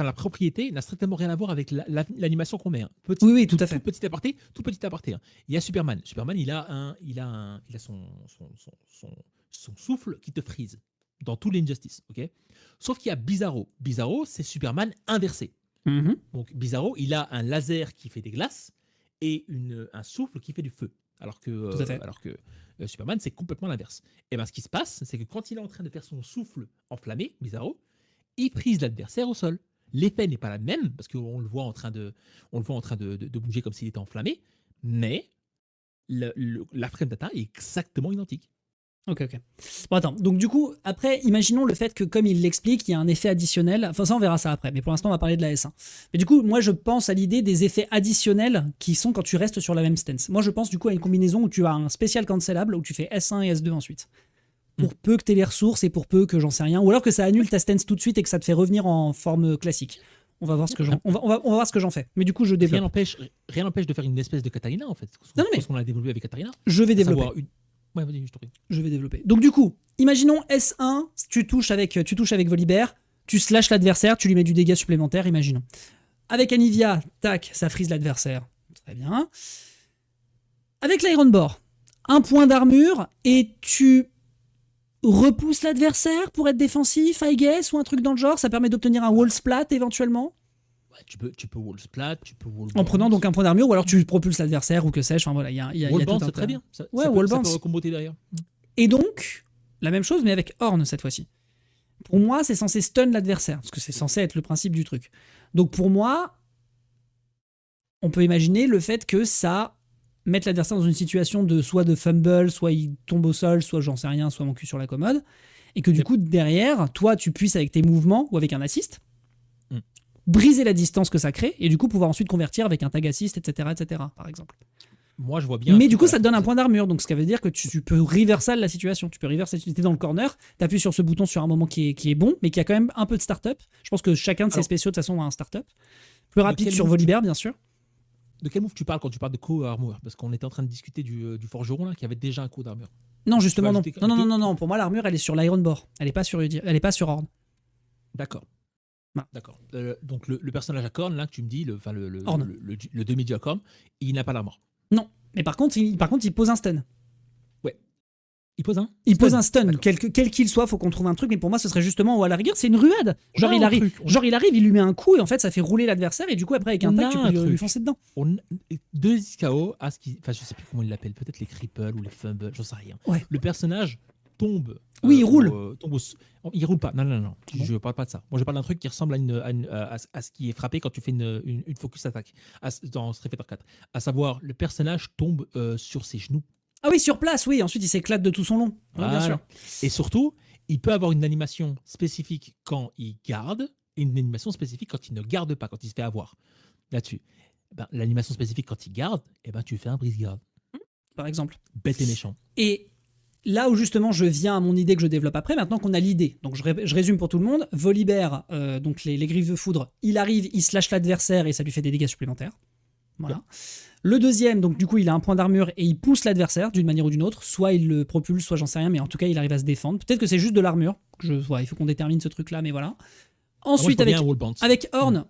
n'a strictement rien à voir avec l'animation qu'on met. Hein. Oui, tout à fait. Tout petit aparté. Hein. Il y a Superman. Superman, il a son souffle qui te frise dans tous les Injustice. Okay, sauf qu'il y a Bizarro. Bizarro, c'est Superman inversé. Mm-hmm. Donc Bizarro, il a un laser qui fait des glaces et un souffle qui fait du feu. Alors que Superman, c'est complètement l'inverse. Et bien, ce qui se passe, c'est que quand il est en train de faire son souffle enflammé, Bizarro, il prise l'adversaire au sol. L'effet n'est pas la même, parce qu'on le voit en train de bouger comme s'il était enflammé, mais la frame data est exactement identique. Ok. Bon, attends. Donc, du coup, après, imaginons le fait que, comme il l'explique, il y a un effet additionnel. Enfin, ça, on verra ça après. Mais pour l'instant, on va parler de la S1. Mais du coup, moi, je pense à l'idée des effets additionnels qui sont quand tu restes sur la même stance. Moi, je pense du coup à une combinaison où tu as un spécial cancelable, où tu fais S1 et S2 ensuite. Pour peu que tu aies les ressources et pour peu que j'en sais rien. Ou alors que ça annule ta stance tout de suite et que ça te fait revenir en forme classique. On va voir ce que j'en fais. Mais du coup, je développe. Rien n'empêche de faire une espèce de Katarina, en fait. Non, mais ce qu'on a développé avec Katarina. Je vais développer. Ouais, vas-y, je t'en prie. Je vais développer. Donc du coup, imaginons S1, tu touches avec Volibear, tu slashes l'adversaire, tu lui mets du dégât supplémentaire, imaginons. Avec Anivia, tac, ça frise l'adversaire. Très bien. Avec l'Ironbore, un point d'armure et tu repousses l'adversaire pour être défensif, I guess, ou un truc dans le genre. Ça permet d'obtenir un wall splat éventuellement. Ouais, tu peux wall splat, tu peux wall en prenant donc un point d'armure, ou alors tu propulses l'adversaire, ou que sais-je. Enfin voilà, il y a wall tout un c'est très bien. wall bounce. Ça peut comboter derrière. Et donc, la même chose, mais avec Horn cette fois-ci. Pour moi, c'est censé stun l'adversaire, parce que c'est censé être le principe du truc. Donc pour moi, on peut imaginer le fait que ça mette l'adversaire dans une situation de soit de fumble, soit il tombe au sol, soit j'en sais rien, soit mon cul sur la commode, et que du coup, derrière, toi, tu puisses avec tes mouvements ou avec un assist, briser la distance que ça crée, et du coup pouvoir ensuite convertir avec un tag assist, etc., par exemple. Moi, je vois bien. Mais du coup, ça te donne un point d'armure, donc ce qui veut dire que tu peux reversal la situation. Tu peux reversal, tu es dans le corner, tu appuies sur ce bouton sur un moment qui est bon, mais qui a quand même un peu de start-up. Je pense que chacun de ces spéciaux, de toute façon, a un start-up. Plus rapide sur Volibear, bien sûr. De quel move tu parles quand tu parles de co-armure? Parce qu'on était en train de discuter du forgeron là, qui avait déjà un co d'armure. Non, justement, non. Non. Pour moi, l'armure, elle est sur l'Ironbore. Elle est pas sur Horn. D'accord. D'accord. Donc le personnage à corne là que tu me dis, le demi-dieu à corne, il n'a pas l'armure. Non, mais par contre, il pose un stun. Ouais. Il pose un stun, quel qu'il soit, faut qu'on trouve un truc, mais pour moi, ce serait justement, ou à la rigueur, c'est une ruade. Genre, il arrive, il lui met un coup, et en fait, ça fait rouler l'adversaire, et du coup, après, avec un tag, tu peux lui foncer dedans. Deux KO, enfin, je sais plus comment il l'appelle, peut-être les cripples ou les fumbles, j'en sais rien. Ouais. Le personnage tombe. Oui, il roule. Il roule pas. Non. Je parle pas de ça. Moi, je parle d'un truc qui ressemble à ce qui est frappé quand tu fais une focus attack dans Street Fighter 4. À savoir, le personnage tombe sur ses genoux. Ah oui, sur place, oui. Ensuite, il s'éclate de tout son long. Voilà. Bien sûr. Et surtout, il peut avoir une animation spécifique quand il garde et une animation spécifique quand il ne garde pas, quand il se fait avoir. Là-dessus. L'animation spécifique quand il garde, tu fais un brise-garde. Par exemple. Bête et méchant. Et là où justement je viens à mon idée que je développe après, maintenant qu'on a l'idée, donc je résume pour tout le monde, Volibear, donc les griffes de foudre, il arrive, il slash l'adversaire et ça lui fait des dégâts supplémentaires. Voilà. Ouais. Le deuxième, donc du coup il a un point d'armure et il pousse l'adversaire d'une manière ou d'une autre, soit il le propulse, soit j'en sais rien, mais en tout cas il arrive à se défendre. Peut-être que c'est juste de l'armure, il faut qu'on détermine ce truc là, mais voilà. Ensuite avec Horn,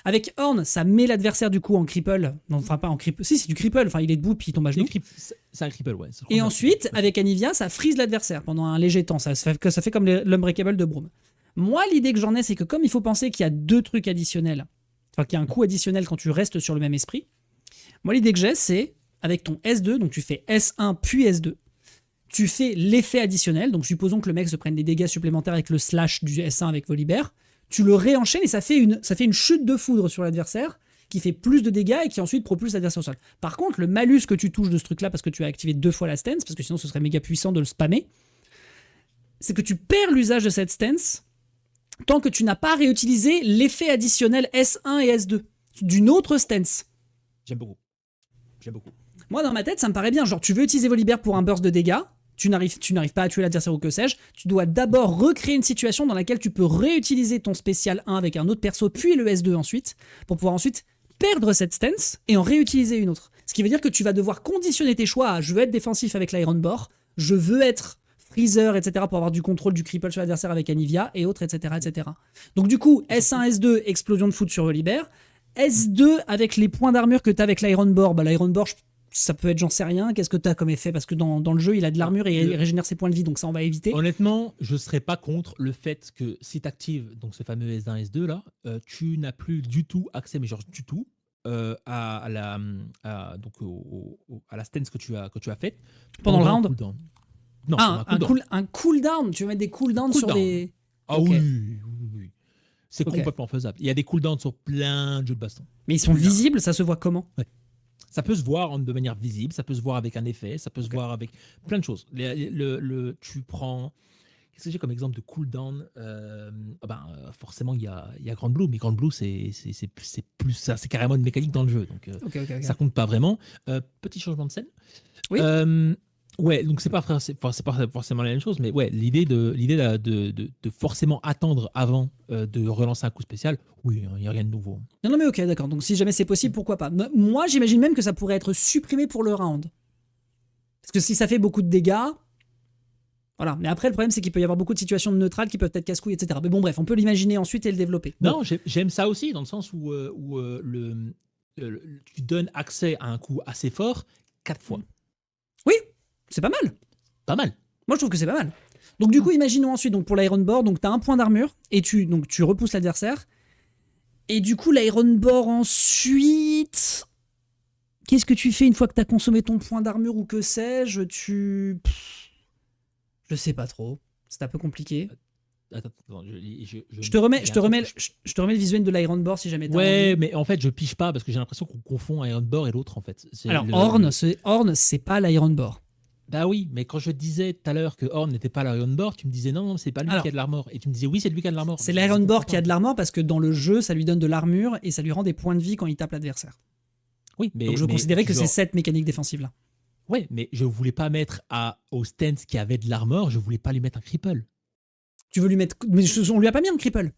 Avec Horn, ça met l'adversaire du coup en cripple. Non, enfin pas en cripple. Si, c'est du cripple. Enfin, il est debout puis il tombe à genoux. C'est un cripple, ouais. Et ensuite, avec Anivia, ça freeze l'adversaire pendant un léger temps. Ça fait comme l'Unbreakable de Broom. Moi, l'idée que j'en ai, c'est que comme il faut penser qu'il y a 2 trucs additionnels, enfin qu'il y a un coup additionnel quand tu restes sur le même esprit, moi l'idée que j'ai, c'est avec ton S2, donc tu fais S1 puis S2, tu fais l'effet additionnel, donc supposons que le mec se prenne des dégâts supplémentaires avec le slash du S1 avec Volibear, tu le réenchaînes et ça fait une chute de foudre sur l'adversaire qui fait plus de dégâts et qui ensuite propulse l'adversaire au sol. Par contre, le malus que tu touches de ce truc-là parce que tu as activé 2 fois la stance, parce que sinon ce serait méga puissant de le spammer, c'est que tu perds l'usage de cette stance tant que tu n'as pas réutilisé l'effet additionnel S1 et S2 d'une autre stance. J'aime beaucoup. Moi, dans ma tête, ça me paraît bien. Genre, tu veux utiliser Volibear pour un burst de dégâts, tu n'arrives pas à tuer l'adversaire ou que sais-je, tu dois d'abord recréer une situation dans laquelle tu peux réutiliser ton spécial 1 avec un autre perso, puis le S2 ensuite, pour pouvoir ensuite perdre cette stance et en réutiliser une autre. Ce qui veut dire que tu vas devoir conditionner tes choix à je veux être défensif avec l'Iron Bore, je veux être freezer, etc. pour avoir du contrôle du cripple sur l'adversaire avec Anivia et autres, etc., etc. Donc du coup, S1, S2, explosion de foot sur Volibear. S2 avec les points d'armure que tu as avec l'Iron Bore, l'Iron Bore, ça peut être j'en sais rien. Qu'est-ce que tu as comme effet? Parce que dans le jeu, il a de l'armure et il régénère ses points de vie, donc ça on va éviter. Honnêtement, je ne serais pas contre le fait que si tu actives donc ce fameux S1, S2 là, tu n'as plus du tout accès, mais genre du tout, à la stance que tu as faite pendant le round. Cooldown. Non, un cooldown. Tu veux mettre des cooldowns sur des... Ah okay. Oui. C'est complètement faisable. Il y a des cooldowns sur plein de jeux de baston. Mais ils sont visibles, ça se voit comment? Ouais. Ça peut se voir de manière visible, ça peut se voir avec un effet, ça peut se voir avec plein de choses. Tu prends... Qu'est-ce que j'ai comme exemple de cooldown? Forcément, il y a Grand Blue, mais Grand Blue, c'est plus ça, c'est carrément une mécanique dans le jeu, donc ça compte pas vraiment. Petit changement de scène. Oui. Ouais, donc c'est pas forcément la même chose, mais ouais, l'idée de forcément attendre avant de relancer un coup spécial, oui, il n'y a rien de nouveau. Non, mais ok, d'accord. Donc si jamais c'est possible, pourquoi pas. Moi, j'imagine même que ça pourrait être supprimé pour le round. Parce que si ça fait beaucoup de dégâts, voilà. Mais après, le problème, c'est qu'il peut y avoir beaucoup de situations de neutrales qui peuvent être casse-couilles, etc. Mais bon, bref, on peut l'imaginer ensuite et le développer. Non, j'aime ça aussi, dans le sens où tu donnes accès à un coup assez fort 4 fois. Oui, c'est pas mal. Pas mal. Moi, je trouve que c'est pas mal. Donc, du coup, imaginons ensuite, donc, pour l'Iron Bore, donc tu as un point d'armure et tu repousses l'adversaire. Et du coup, l'Iron Bore ensuite... Qu'est-ce que tu fais une fois que tu as consommé ton point d'armure ou que sais-je? Je sais pas trop. C'est un peu compliqué. Attends, je te remets le visuel de l'Iron Bore si jamais t'as ouais, envie. Mais en fait, je pige pas parce que j'ai l'impression qu'on confond Iron Bore et l'autre en fait. Alors, Horn, c'est pas l'Iron Bore. Bah oui, mais quand je disais tout à l'heure que Horn n'était pas l'Iron Bore, tu me disais non, c'est pas lui qui a de l'armor. Et tu me disais oui, c'est lui qui a de l'armor. C'est l'Iron Bore qui a de l'armor parce que dans le jeu, ça lui donne de l'armure et ça lui rend des points de vie quand il tape l'adversaire. Oui, mais donc je considérais que c'est cette mécanique défensive là. Ouais, mais je voulais pas mettre au stance qui avait de l'armor, je voulais pas lui mettre un cripple. Tu veux lui mettre... Mais on lui a pas mis un cripple.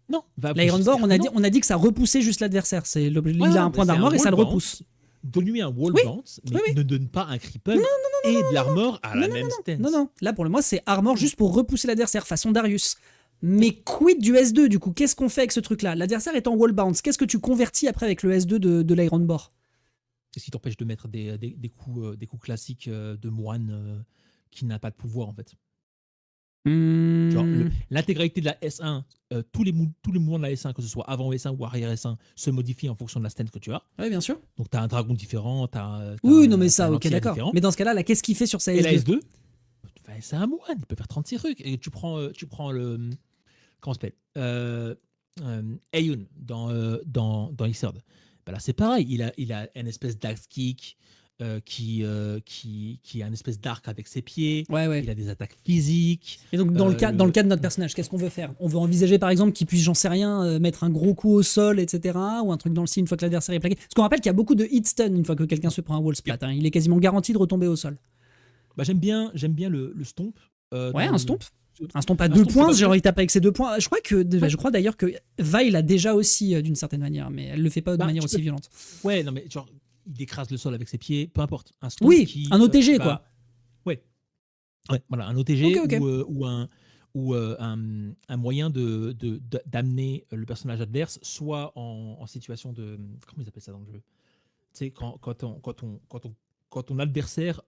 Non. L'Iron Bore, on a dit que ça repoussait juste l'adversaire. Il a un point d'armor et ça le repousse. Donne-lui un wall bounce, mais ne donne pas un cripple et de l'armor à la même stance. Non. Là, pour moi, c'est armor juste pour repousser l'adversaire, façon Darius. Mais quid du S2, du coup? Qu'est-ce qu'on fait avec ce truc-là? L'adversaire est en wall bounce. Qu'est-ce que tu convertis après avec le S2 de l'Iron Bore? Qu'est-ce qui t'empêche de mettre des coups classiques de moine qui n'a pas de pouvoir, en fait? Genre, l'intégralité de la S1, tous les mouvements de la S1, que ce soit avant S1 ou arrière S1, se modifient en fonction de la stance que tu as. Oui, bien sûr. Donc, tu as un dragon différent. Mais ça, ok, d'accord. Différent. Mais dans ce cas-là, qu'est-ce qu'il fait sur sa S2? Et la S2, c'est un moine, il peut faire 36 trucs. Et tu prends le... Comment ça s'appelle Ayun dans Xrd. Ben là, c'est pareil. Il a une espèce d'axe kick qui a une espèce d'arc avec ses pieds. Ouais. Il a des attaques physiques. Et donc, dans le cas de notre personnage, qu'est-ce qu'on veut faire? On veut envisager, par exemple, qu'il puisse, j'en sais rien, mettre un gros coup au sol, etc. Ou un truc dans le style une fois que l'adversaire est plaqué. Parce qu'on rappelle qu'il y a beaucoup de hit stun une fois que quelqu'un se prend un wall splat. Hein. Il est quasiment garanti de retomber au sol. Bah, j'aime bien le stomp. Un stomp. Un stomp à 2 points, genre il tape avec ses 2 points. Je crois d'ailleurs que Vi l'a déjà aussi d'une certaine manière, mais elle le fait pas de manière aussi violente. Ouais, non mais genre il écrase le sol avec ses pieds, peu importe. Un stomp un OTG quoi. Ouais, voilà, un OTG. Okay. ou un moyen d'amener le personnage adverse soit en situation de... Comment ils appellent ça dans le jeu? Tu sais, quand ton adversaire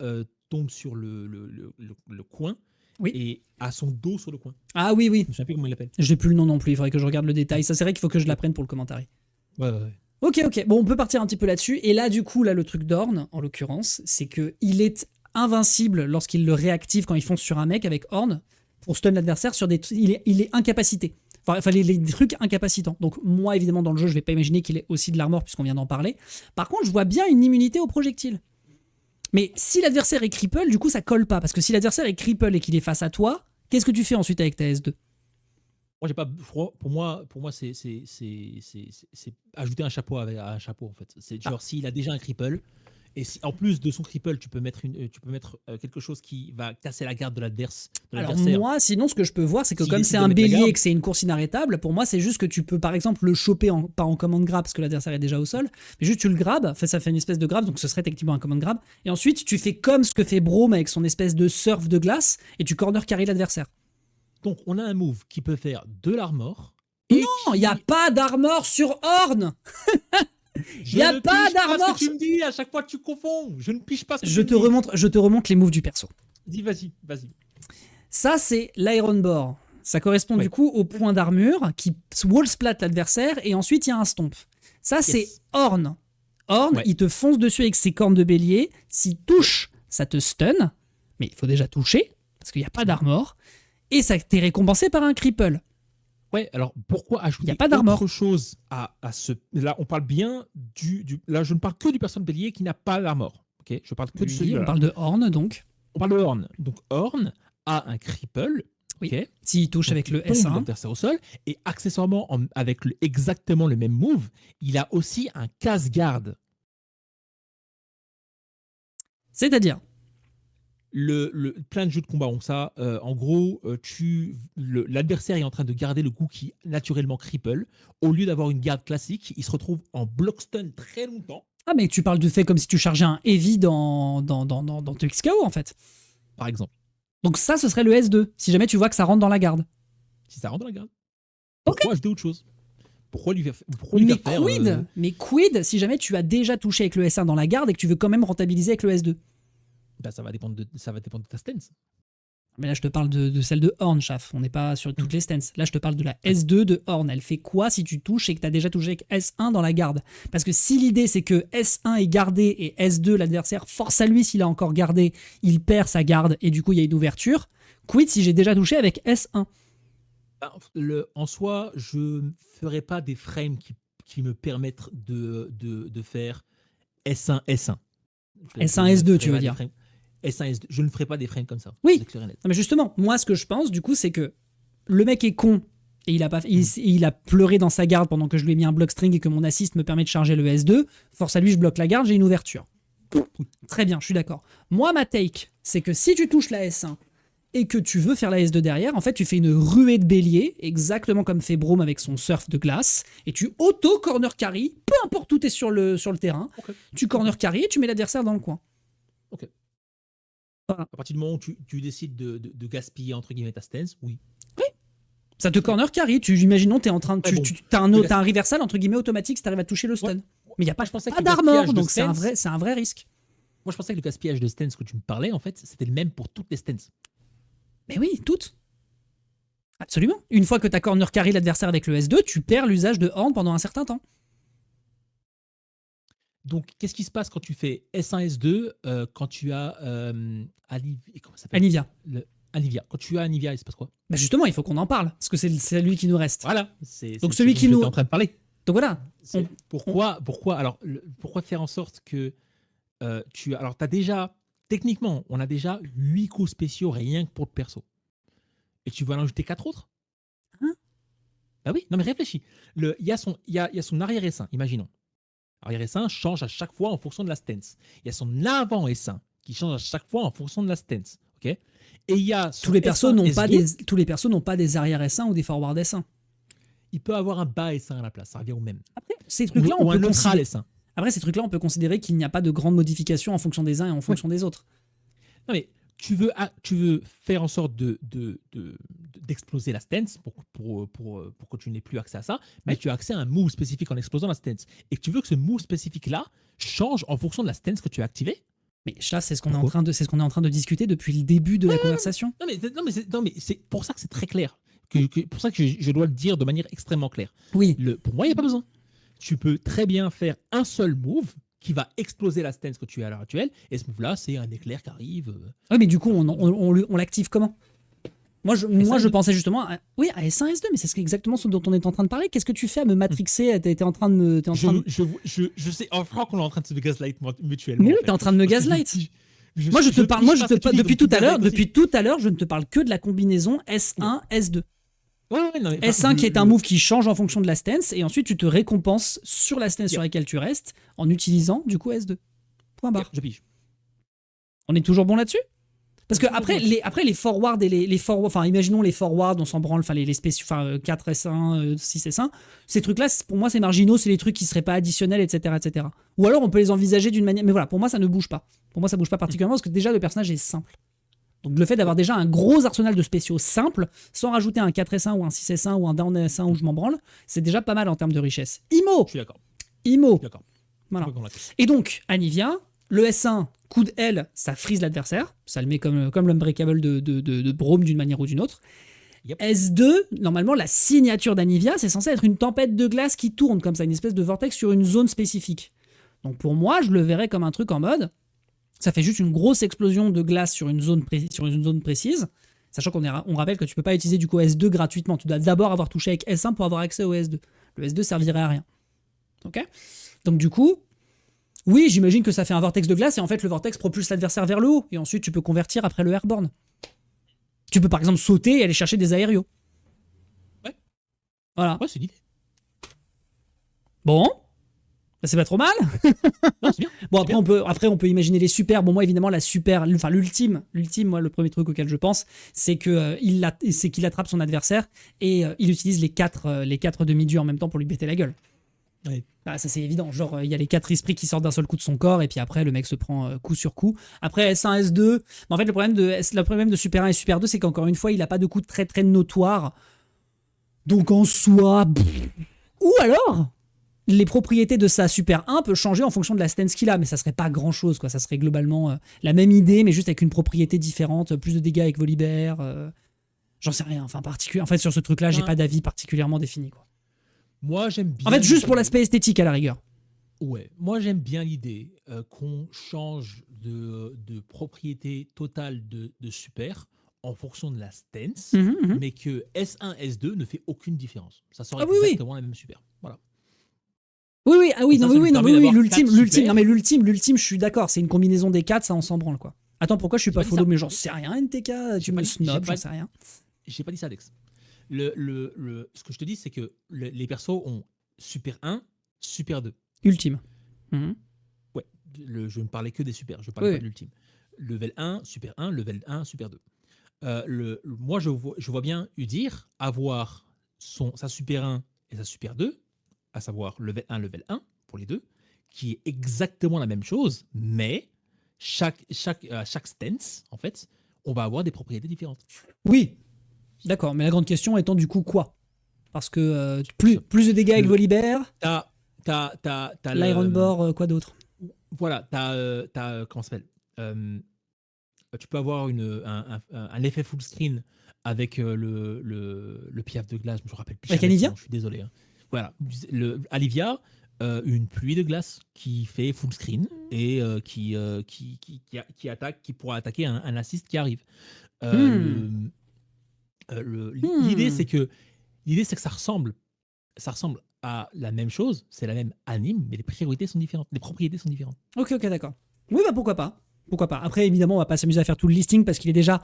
tombe sur le coin Oui. et a son dos sur le coin. Ah oui, oui. Je ne sais plus comment il l'appelle. Je n'ai plus le nom non plus, il faudrait que je regarde le détail. Ça, c'est vrai qu'il faut que je l'apprenne pour le commentaire. Ouais. Ok. Bon, on peut partir un petit peu là-dessus. Et là, du coup, le truc d'Orn, en l'occurrence, c'est qu'il est invincible lorsqu'il le réactive quand il fonce sur un mec avec Orn pour stun l'adversaire sur des... Il est incapacité. Enfin, les trucs incapacitants. Donc, moi, évidemment, dans le jeu, je vais pas imaginer qu'il ait aussi de l'armor puisqu'on vient d'en parler. Par contre, je vois bien une immunité aux projectiles. Mais si l'adversaire est cripple, du coup, ça colle pas. Parce que si l'adversaire est cripple et qu'il est face à toi, qu'est-ce que tu fais ensuite avec ta S2 ? Moi, j'ai pas. Pour moi, c'est ajouter un chapeau à un chapeau en fait. C'est genre s'il a déjà un cripple et si, en plus de son cripple, tu peux mettre quelque chose qui va casser la garde de l'adversaire. Alors moi, sinon, ce que je peux voir, c'est que S'il comme décide c'est de un mettre la bélier garde. et que c'est une course inarrêtable, pour moi, c'est juste que tu peux, par exemple, le choper pas en command grab parce que l'adversaire est déjà au sol, mais juste tu le grabes, enfin, ça fait une espèce de grab, donc ce serait techniquement un command grab, et ensuite tu fais comme ce que fait Braum avec son espèce de surf de glace et tu corner carry l'adversaire. Donc, on a un move qui peut faire de l'armor. Non, il n'y a pas d'armor sur Orn. Il y a pas d'armor. Ce que tu me dis à chaque fois que tu confonds. Je ne pige pas ce que Je tu me dis. je te remonte les moves du perso. Dis, vas-y. Ça, c'est l'Iron Bore. Ça correspond du coup au point d'armure qui wall splat l'adversaire et ensuite il y a un stomp. Ça, c'est Orn. Orn, il te fonce dessus avec ses cornes de bélier. S'il touche, ça te stun. Mais il faut déjà toucher parce qu'il n'y a pas d'armor. Et ça t'est récompensé par un cripple. Ouais, alors pourquoi ajouter autre chose à ce... Là, on parle bien Là, je ne parle que du personnage bélier qui n'a pas d'armor. Okay, je parle que de celui-là. On parle de Orn, donc. On parle de Orn. Donc, Orn a un cripple. Oui. Okay, s'il touche avec le S1. S1. Au sol. Et accessoirement, avec exactement le même move, il a aussi un casse-garde. C'est-à-dire plein de jeux de combat ont ça. En gros, l'adversaire est en train de garder le coup qui naturellement cripple. Au lieu d'avoir une garde classique, il se retrouve en block stun très longtemps. Ah, mais tu parles de fait comme si tu chargeais un heavy dans TXKO, en fait. Par exemple. Donc ça, ce serait le S2, si jamais tu vois que ça rentre dans la garde. Si ça rentre dans la garde. Pourquoi ajouter autre chose? Pourquoi lui faire Mais quid si jamais tu as déjà touché avec le S1 dans la garde et que tu veux quand même rentabiliser avec le S2? Bah, ça va dépendre de ta stance. Mais là, je te parle de celle de Orn, Chaf. On n'est pas sur toutes les stances. Là, je te parle de la S2 de Orn. Elle fait quoi si tu touches et que tu as déjà touché avec S1 dans la garde? Parce que si l'idée, c'est que S1 est gardé et S2, l'adversaire, force à lui s'il a encore gardé, il perd sa garde et du coup, il y a une ouverture. Quid si j'ai déjà touché avec S1? En soi, je ne ferai pas des frames qui me permettent de faire S1, S1. S1, S2, tu veux dire? S1, S2. Je ne ferai pas des frames comme ça. Oui, mais justement, moi, ce que je pense, du coup, c'est que le mec est con et il a pleuré dans sa garde pendant que je lui ai mis un block string et que mon assist me permet de charger le S2. Force à lui, je bloque la garde, j'ai une ouverture. Très bien, je suis d'accord. Moi, ma take, c'est que si tu touches la S1 et que tu veux faire la S2 derrière, en fait, tu fais une ruée de bélier, exactement comme fait Braum avec son surf de glace, et tu auto-corner carry, peu importe où tu es sur le terrain, tu corner carry et tu mets l'adversaire dans le coin. Ok. Voilà. À partir du moment où tu décides de gaspiller entre guillemets ta stance, oui. Oui. Ça te corner carry. Imaginons tu es en train de. T'as un reversal entre guillemets automatique si tu arrives à toucher le stun. Ouais. Mais il n'y a pas d'armor, donc c'est un vrai risque. Moi je pensais que le gaspillage de stance que tu me parlais, en fait, c'était le même pour toutes les stances. Mais oui, toutes. Absolument. Une fois que tu as corner carry l'adversaire avec le S2, tu perds l'usage de Horn pendant un certain temps. Donc, qu'est-ce qui se passe quand tu fais S1, S2, quand tu as Anivia. Anivia. Quand tu as Anivia, il se passe quoi? Bah justement, il faut qu'on en parle, parce que c'est lui qui nous reste. Voilà. Donc celui qui nous... en train de parler. Donc voilà. Pourquoi faire en sorte que alors, tu as déjà... Techniquement, on a déjà 8 coups spéciaux rien que pour le perso. Et tu vas en ajouter 4 autres? Bah oui, non mais réfléchis. Il y a son arrière S1, imaginons. Arrière S1 change à chaque fois en fonction de la stance. Il y a son avant S1 qui change à chaque fois en fonction de la stance. Okay, et il y a tous les persos n'ont pas des arrière S1 ou des forward S1. Il peut avoir un bas S1 à la place, ça revient au même. Après, ces trucs-là, on peut neutral S1. Après, ces trucs-là, on peut considérer qu'il n'y a pas de grande modification en fonction des uns et en fonction des autres. Non mais tu veux faire en sorte d'exploser la stance pour que tu n'aies plus accès à ça, mais Ouais. tu as accès à un move spécifique en explosant la stance. Et que tu veux que ce move spécifique-là change en fonction de la stance que tu as activée. Mais là, c'est ce qu'on est Pourquoi c'est ce qu'on est en train de discuter depuis le début de la conversation. Non, mais c'est pour ça que c'est très clair. Pour ça que je dois le dire de manière extrêmement claire. Oui. Pour moi, il n'y a pas besoin. Tu peux très bien faire un seul move qui va exploser la stance que tu as à l'heure actuelle. Et ce move-là, c'est un éclair qui arrive. Oui, mais du coup, on l'active comment? Moi, je pensais justement à S1, S2, mais c'est exactement ce dont on est en train de parler. Qu'est-ce que tu fais à me matrixer? T'es en train de me... Je sais, en franc qu'on est en train de se gaslight mutuellement. Mais oui, t'es en train de me gaslight. Moi, depuis tout à l'heure, je ne te parle que de la combinaison S1, S2. Non, mais, S1 qui est un move qui change en fonction de la stance, et ensuite tu te récompenses sur la stance sur laquelle tu restes en utilisant du coup S2. Point barre. Je pige. On est toujours bon là-dessus? Parce que après les forwards et les forwards, enfin imaginons les forwards, on s'en branle, enfin les spéciaux, enfin 4 S1, 6 S1, ces trucs-là, pour moi c'est marginaux, c'est les trucs qui seraient pas additionnels, etc., etc. Ou alors on peut les envisager d'une manière, mais voilà, pour moi ça ne bouge pas. Pour moi ça bouge pas particulièrement parce que déjà le personnage est simple. Donc le fait d'avoir déjà un gros arsenal de spéciaux simples, sans rajouter un 4S1 ou un 6S1 ou un down S1 où je m'en branle, c'est déjà pas mal en termes de richesse. IMO. Je suis d'accord. IMO. D'accord. Voilà. Et donc, Anivia, le S1, coup de L, ça frise l'adversaire. Ça le met comme l'Unbreakable de Braum d'une manière ou d'une autre. Yep. S2, normalement, la signature d'Anivia, c'est censé être une tempête de glace qui tourne comme ça, une espèce de vortex sur une zone spécifique. Donc pour moi, je le verrais comme un truc en mode... Ça fait juste une grosse explosion de glace sur une zone précise, sachant on rappelle que tu peux pas utiliser du coup S2 gratuitement. Tu dois d'abord avoir touché avec S1 pour avoir accès au S2. Le S2 servirait à rien. Ok? Donc du coup, oui, j'imagine que ça fait un vortex de glace et en fait le vortex propulse l'adversaire vers le haut et ensuite tu peux convertir après le airborne. Tu peux par exemple sauter et aller chercher des aériaux. Ouais. Voilà. Ouais, c'est l'idée. Bon. C'est pas trop mal. Non, c'est bien. Bon, après on peut imaginer les super. Bon, moi évidemment l'ultime, moi le premier truc auquel je pense, c'est que qu'il attrape son adversaire et il utilise les quatre demi-dieux en même temps pour lui péter la gueule. Ouais. Bah, ça c'est évident. Genre il y a les 4 esprits qui sortent d'un seul coup de son corps et puis après le mec se prend coup sur coup. Après S1, S2. Mais en fait le problème de Super 1 et Super 2, c'est qu'encore une fois il a pas de coup très très notoire. Donc en soi, ou alors. Les propriétés de sa Super 1 peuvent changer en fonction de la stance qu'il a, mais ça serait pas grand chose, quoi. Ça serait globalement la même idée, mais juste avec une propriété différente, plus de dégâts avec Volibear. J'en sais rien, enfin particulier. En fait, sur ce truc-là, j'ai pas d'avis particulièrement défini, quoi. Moi, j'aime bien. En fait, juste pour l'aspect esthétique à la rigueur. Ouais, moi j'aime bien l'idée qu'on change de propriété totale de super en fonction de la stance, mais que S1, S2 ne fait aucune différence. Ça sort exactement la même super. Voilà. Oui, l'ultime, je suis d'accord, c'est une combinaison des 4, ça on s'en branle, quoi. Attends, pourquoi je suis pas follow, mais j'en sais rien, NTK, tu me snobs, j'en sais rien. J'ai pas dit ça, Alex. Ce que je te dis, c'est que les persos ont Super 1, Super 2. Ultime. Ouais, je ne parlais que des super, je parlais pas de l'ultime. Level 1, Super 1, Level 1, Super 2. Moi, je vois bien Udyr avoir sa Super 1 et sa Super 2, à savoir Level 1 pour les deux, qui est exactement la même chose, mais chaque stance, en fait, on va avoir des propriétés différentes. Oui, d'accord, mais la grande question étant du coup quoi? Parce que plus de dégâts avec Volibear, l'Ironborn, quoi d'autre? Voilà, comment ça s'appelle tu peux avoir un effet full screen avec le piaf de glace, je me rappelle plus. Avec Anivia ? Je suis désolé. Hein. Voilà, Alivia, une pluie de glace qui fait full screen et qui attaque, qui pourra attaquer un assist qui arrive. L'idée, c'est que ça ressemble à la même chose, c'est la même anime, mais les priorités sont différentes, les propriétés sont différentes. Ok, d'accord. Oui, bah pourquoi pas. Après, évidemment, on va pas s'amuser à faire tout le listing parce qu'il est déjà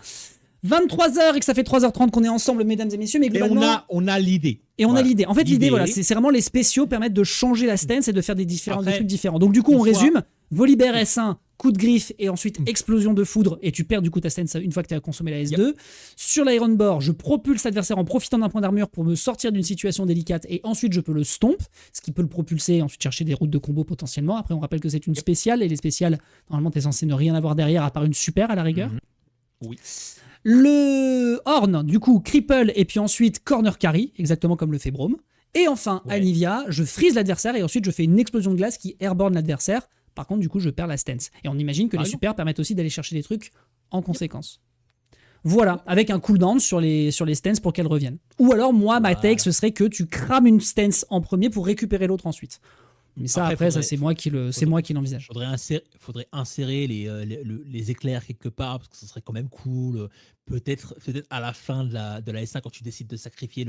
23h et que ça fait 3h30 qu'on est ensemble, mesdames et messieurs. Mais globalement, et on a l'idée. Et on a l'idée. En fait, l'idée, voilà, c'est vraiment les spéciaux permettent de changer la stance et de faire des trucs différents. Donc, du coup, on résume. Volibear S1, coup de griffe et ensuite explosion de foudre et tu perds du coup ta stance une fois que tu as consommé la S2. Yep. Sur l'Ironborn, je propulse l'adversaire en profitant d'un point d'armure pour me sortir d'une situation délicate et ensuite je peux le stomp, ce qui peut le propulser et ensuite chercher des routes de combo potentiellement. Après, on rappelle que c'est une spéciale et les spéciales, normalement, tu es censé ne rien avoir derrière à part une super à la rigueur. Oui. Le Horn, du coup, cripple et puis ensuite corner carry, exactement comme le fait Braum. Et enfin, Ouais. Anivia, je freeze l'adversaire et ensuite je fais une explosion de glace qui airborne l'adversaire. Par contre, du coup, je perds la stance. Et on imagine que Par les exemple. super permettent aussi d'aller chercher des trucs en conséquence. Voilà, avec un cooldown sur les stances pour qu'elles reviennent. Ou alors, moi, ma take, ce serait que tu crames une stance en premier pour récupérer l'autre ensuite. Mais ça, après, ça, c'est moi qui l'envisage. Faudrait insérer les éclairs quelque part, parce que ce serait quand même cool. Peut-être à la fin de la S1, quand tu décides de sacrifier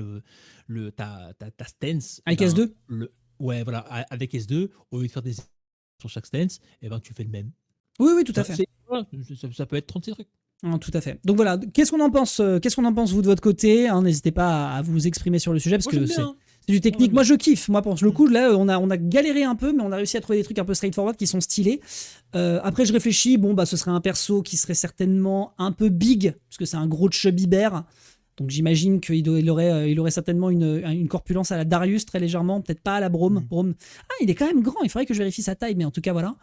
ta stance. Avec eh ben, S2 Ouais, voilà, avec S2, au lieu de faire des sur chaque stance, eh ben, tu fais le même. Oui, oui, tout à fait. Voilà, ça peut être 36 trucs. Non, tout à fait. Donc voilà, qu'est-ce qu'on en pense vous de votre côté, hein, n'hésitez pas à vous exprimer sur le sujet parce que c'est du technique. Moi je kiffe. Moi pour le coup là on a galéré un peu mais on a réussi à trouver des trucs un peu straightforward qui sont stylés. Après je réfléchis, bon bah ce serait un perso qui serait certainement un peu big parce que c'est un gros chubby bear. Donc j'imagine qu'il aurait certainement une corpulence à la Darius très légèrement, peut-être pas à la Braum. Ah il est quand même grand, il faudrait que je vérifie sa taille mais en tout cas voilà.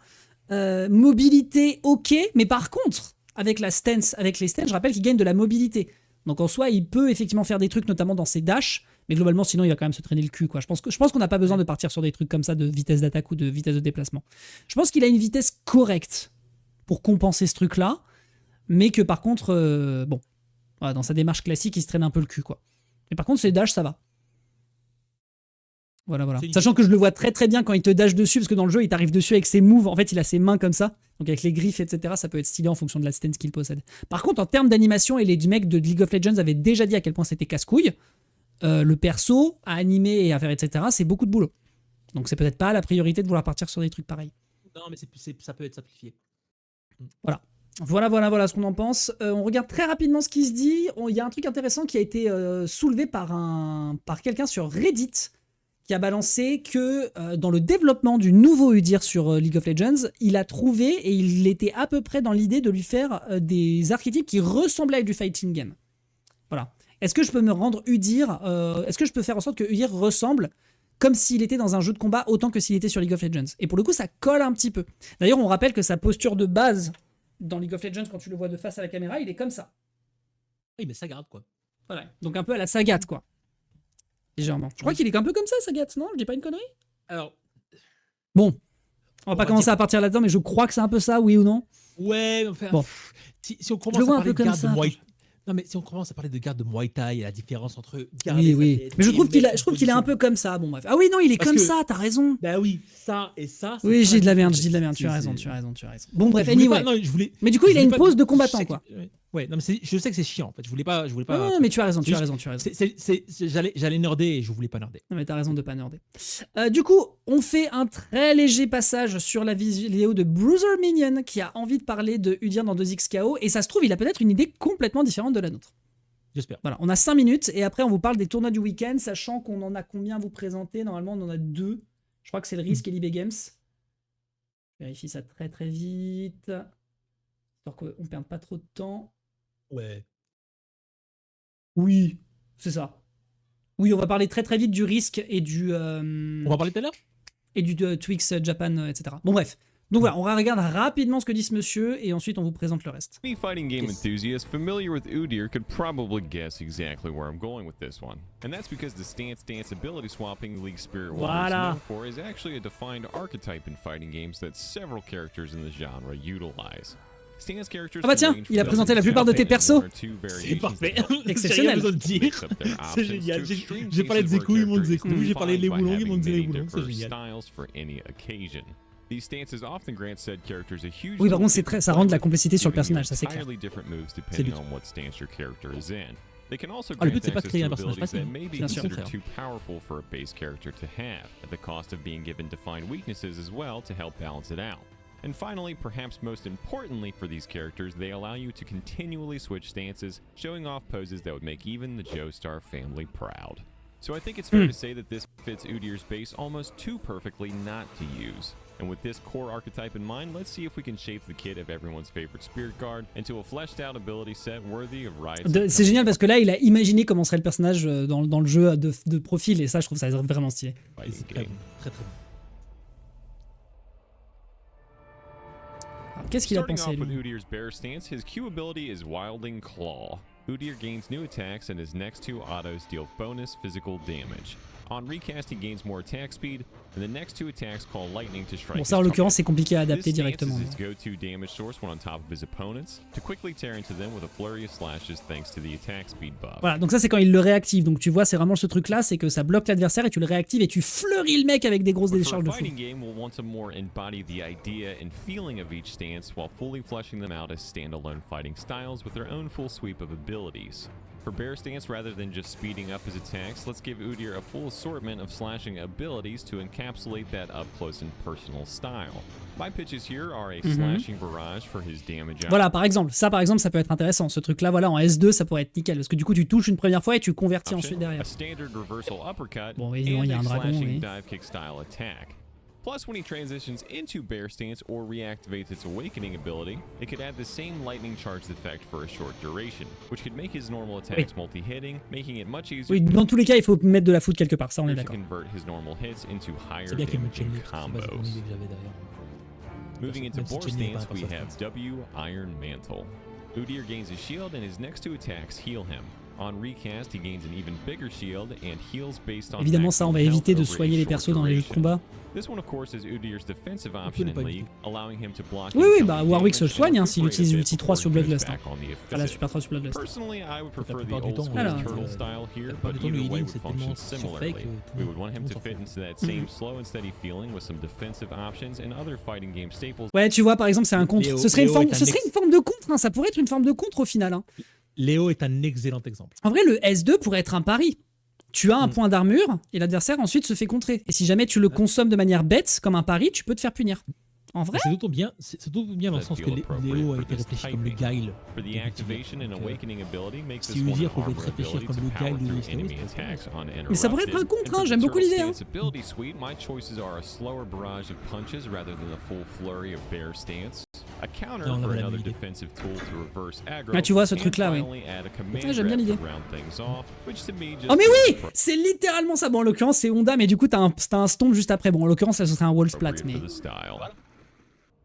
Mobilité ok, mais par contre avec les stance, je rappelle qu'il gagne de la mobilité. Donc en soi, il peut effectivement faire des trucs, notamment dans ses dashs, mais globalement, sinon, il va quand même se traîner le cul, quoi. Je pense qu'on n'a pas besoin de partir sur des trucs comme ça de vitesse d'attaque ou de vitesse de déplacement. Je pense qu'il a une vitesse correcte pour compenser ce truc-là, mais que par contre, bon, voilà, dans sa démarche classique, il se traîne un peu le cul, quoi. Mais par contre, ses dashs, ça va. Voilà. Sachant que je le vois très très bien quand il te dash dessus, parce que dans le jeu, il t'arrive dessus avec ses moves. En fait, il a ses mains comme ça. Donc avec les griffes, etc., ça peut être stylé en fonction de la stance qu'il possède. Par contre, en termes d'animation, et les mecs de League of Legends avaient déjà dit à quel point c'était casse-couille, le perso, à animer et à faire, etc., c'est beaucoup de boulot. Donc c'est peut-être pas la priorité de vouloir partir sur des trucs pareils. Non, mais ça peut être simplifié. Voilà ce qu'on en pense. On regarde très rapidement ce qui se dit. Il y a un truc intéressant qui a été soulevé par quelqu'un sur Reddit, qui a balancé que dans le développement du nouveau Udyr sur League of Legends, il a trouvé et il était à peu près dans l'idée de lui faire des archétypes qui ressemblaient à du fighting game. Voilà. Est-ce que je peux me rendre Udyr est-ce que je peux faire en sorte que Udyr ressemble comme s'il était dans un jeu de combat autant que s'il était sur League of Legends? Et pour le coup, ça colle un petit peu. D'ailleurs, on rappelle que sa posture de base dans League of Legends, quand tu le vois de face à la caméra, il est comme ça. Oui, mais ça garde, quoi. Voilà. Donc un peu à la Sagat, quoi. Légèrement. Je crois qu'il est un peu comme ça, Sagat, non? Je dis pas une connerie? Alors. Bon. On va pas commencer à partir là-dedans, mais je crois que c'est un peu ça, oui ou non? Ouais, enfin. Bon. Si on commence à parler de garde de Muay Thai. Non, mais si on commence à parler de garde de Muay Thai et la différence entre garde oui. Mais je trouve qu'il est un peu comme ça. Bon, bref. Ah oui, non, il est comme ça, t'as raison. Bah oui, ça et ça. Oui, j'ai de la merde, tu as raison. Bon, bref, anyway. Mais du coup, il a une pose de combattant, quoi. Ouais, non, mais je sais que c'est chiant en fait. Je voulais pas. Non, mais tu as raison. J'allais nerder et je voulais pas nerder. Non, mais t'as raison de pas nerder. Du coup, on fait un très léger passage sur la vidéo de Bruiser Minion qui a envie de parler de Udyr dans 2XKO. Et ça se trouve, il a peut-être une idée complètement différente de la nôtre. J'espère. Voilà, on a 5 minutes et après on vous parle des tournois du week-end, sachant qu'on en a combien à vous présenter. Normalement, on en a 2. Je crois que c'est le Risk et l'eBay Games. Je vérifie ça très très vite. Histoire qu'on ne perde pas trop de temps. Ouais. Oui, c'est ça. Oui, on va parler très très vite du Risk et du... On va parler tout à l'heure et du Twix Japan, etc. Bon bref. Donc voilà, on regarde rapidement ce que dit ce monsieur et ensuite on vous présente le reste. Any fighting game enthusiast familiar with Udyr could probably guess exactly where I'm going with this one. And that's because the stance ability swapping League Spirit Warrior is known for is actually a defined archetype in fighting games that several characters in the genre utilize. Ah bah tiens, il a présenté la plupart de tes persos. C'est parfait. Exceptionnel. J'ai rien besoin de dire. C'est génial. J'ai parlé de Zeku, ils m'ont dit Zeku. J'ai parlé de les boulons, ils m'ont dit les boulons. C'est génial. Oui, par contre, ça rend de la complexité sur le personnage, ça c'est clair. C'est le but, c'est pas de créer un personnage facile. Bien sûr. And finally, perhaps most importantly for these characters, they allow you to continually switch stances, showing off poses that would make even the Joestar family proud. So I think it's fair to say that this fits Udyr's base almost too perfectly not to use. And with this core archetype in mind, let's see if we can shape the kit of everyone's favorite Spirit Guard into a fleshed out ability set worthy of Riot's. C'est génial parce que là, il a imaginé comment serait le personnage dans le jeu de profil et ça, je trouve ça vraiment stylé. C'est très bon, très très bon. qu'est-ce qu'il a Starting pensé off with lui? Udyr's bear stance, his Q ability is Wilding Claw. Udyr gains new attacks and his next 2 autos deal bonus physical damage. On recast, he gains more attack speed, and the next 2 attacks call lightning to strike Bon, his ça en l'occurrence, c'est target. compliqué à This adapter stance directement. is his go-to damage source when on top of his opponents, to quickly tear into them with a flurry of slashes thanks to the attack speed buff. Voilà, donc ça c'est quand il le réactive. Donc tu vois, c'est vraiment ce truc-là, c'est que ça bloque l'adversaire et tu le réactives et tu fleuris le mec avec des grosses But for décharges a de fou. fighting game, we'll want to more embody the idea and feeling of each stance while fully fleshing them out as standalone fighting styles with their own full sweep of abilities. For bear stance, rather than just speeding up his attacks, let's give Udyr a full assortment of slashing abilities to encapsulate that up-close and personal style. My pitches here are a slashing barrage for his damage out. Voilà, par exemple, ça peut être intéressant. Ce truc-là, voilà, en S2, ça pourrait être nickel. Parce que du coup, tu touches une première fois et tu convertis ensuite derrière. A standard reversal uppercut Bon, évidemment, and il y a un a dragon, slashing oui. dive kick style attack. Plus, when he transitions into bear stance or reactivates its awakening ability, it could add the same lightning charged effect for a short duration, which could make his normal attacks multi-hitting, making it much easier Oui, dans tous les cas, il faut mettre de la foot quelque part, ça on est to d'accord. convert his normal hits into higher C'est bien qu'il y ait damaging Chun-Li, c'est pas cette bonne combos. idée que j'avais d'ailleurs. Moving into Même si boar Chun-Li est pas un stance, we perso have stance. W Iron Mantle. Udyr gains a shield and his next 2 attacks heal him. On recast, he gains an even bigger shield and heals based on Évidemment, ça, on va maximum éviter health de over a soigner les short persos dans les jeux de duration. combat. This one, of course, is Udyr's defensive ne option in pas League, éviter. allowing him to block Oui, oui, incoming bah Warwick se damage soigne and hein, s'il recuperate utilise a bit l'ulti 3 sur before he goes Bloodlust. Hein. back on the Enfin, la offensive. Super 3 sur Bloodlust. Personally, I would La prefer the plupart du old temps, school Alors, turtle la style here, plupart but du temps, le either way healing, would c'est function tellement similarly. surfait que tout le We monde- would want him tout le to monde fit s'en into that same slow and steady feeling with some defensive options and other fighting game staples. Ouais, tu vois, par exemple, c'est un contre. Léo- Ce serait, Léo est un ce serait une forme de contre, hein. Ça pourrait être une forme de contre au final. Hein. Léo est un excellent exemple. En vrai, le S2 pourrait être un pari. Tu as un point d'armure et l'adversaire ensuite se fait contrer. Et si jamais tu le consommes de manière bête, comme un pari, tu peux te faire punir. En vrai, C'est d'autant bien, dans le sens que Léo a été réfléchi comme le guile. For the activation and awakening ability makes si this vous one dire an qu'on veut armor réfléchir ability comme to le power guide de through l'histoire, enemy c'est attacks uninterrupted. Mais ça pourrait être un contre, And for hein, the j'aime beaucoup turtle l'idée, hein. stance ability suite, my choices are a slower barrage of punches rather than a full flurry of bear stance. A counter Non, on for avait la another même idée. defensive tool to reverse aggro. Ah, tu vois ce and truc-là, oui. finally add a command Ah, j'aime bien grab to l'idée. round things off, which to me just Oh mais oui, feels c'est littéralement ça. Bon, en l'occurrence, c'est Honda, mais du coup, t'as un stomp juste après. Bon, en l'occurrence, ça ce serait un wall splat, appropriate mais for the style.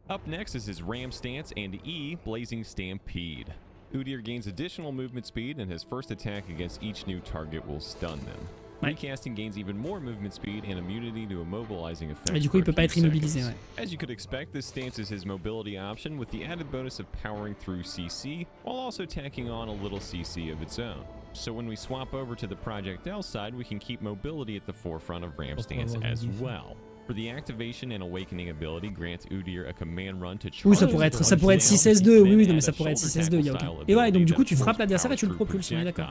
Up next is his Ram Stance and E, Blazing Stampede. Udyr gains additional movement speed, and his first attack against each new target will stun them. Ouais. Recasting gains even more movement speed and immunity to immobilizing effects. Mais du coup, il for a peut pas few être immobilisé, seconds. ouais. As you could expect, this stance is his mobility option with the added bonus of powering through CC, while also tacking on a little CC of its own. So when we swap over to the Projectile side, we can keep mobility at the forefront of Ram Stance as well. For the activation and awakening ability, grants Udyr a command run to charge. Oui, ça pourrait être 6S2, oui, oui, non, mais ça pourrait être 6S2, il y a aucun. Et ouais, donc du coup, tu frappes l'adversaire et tu le propulses, on est d'accord.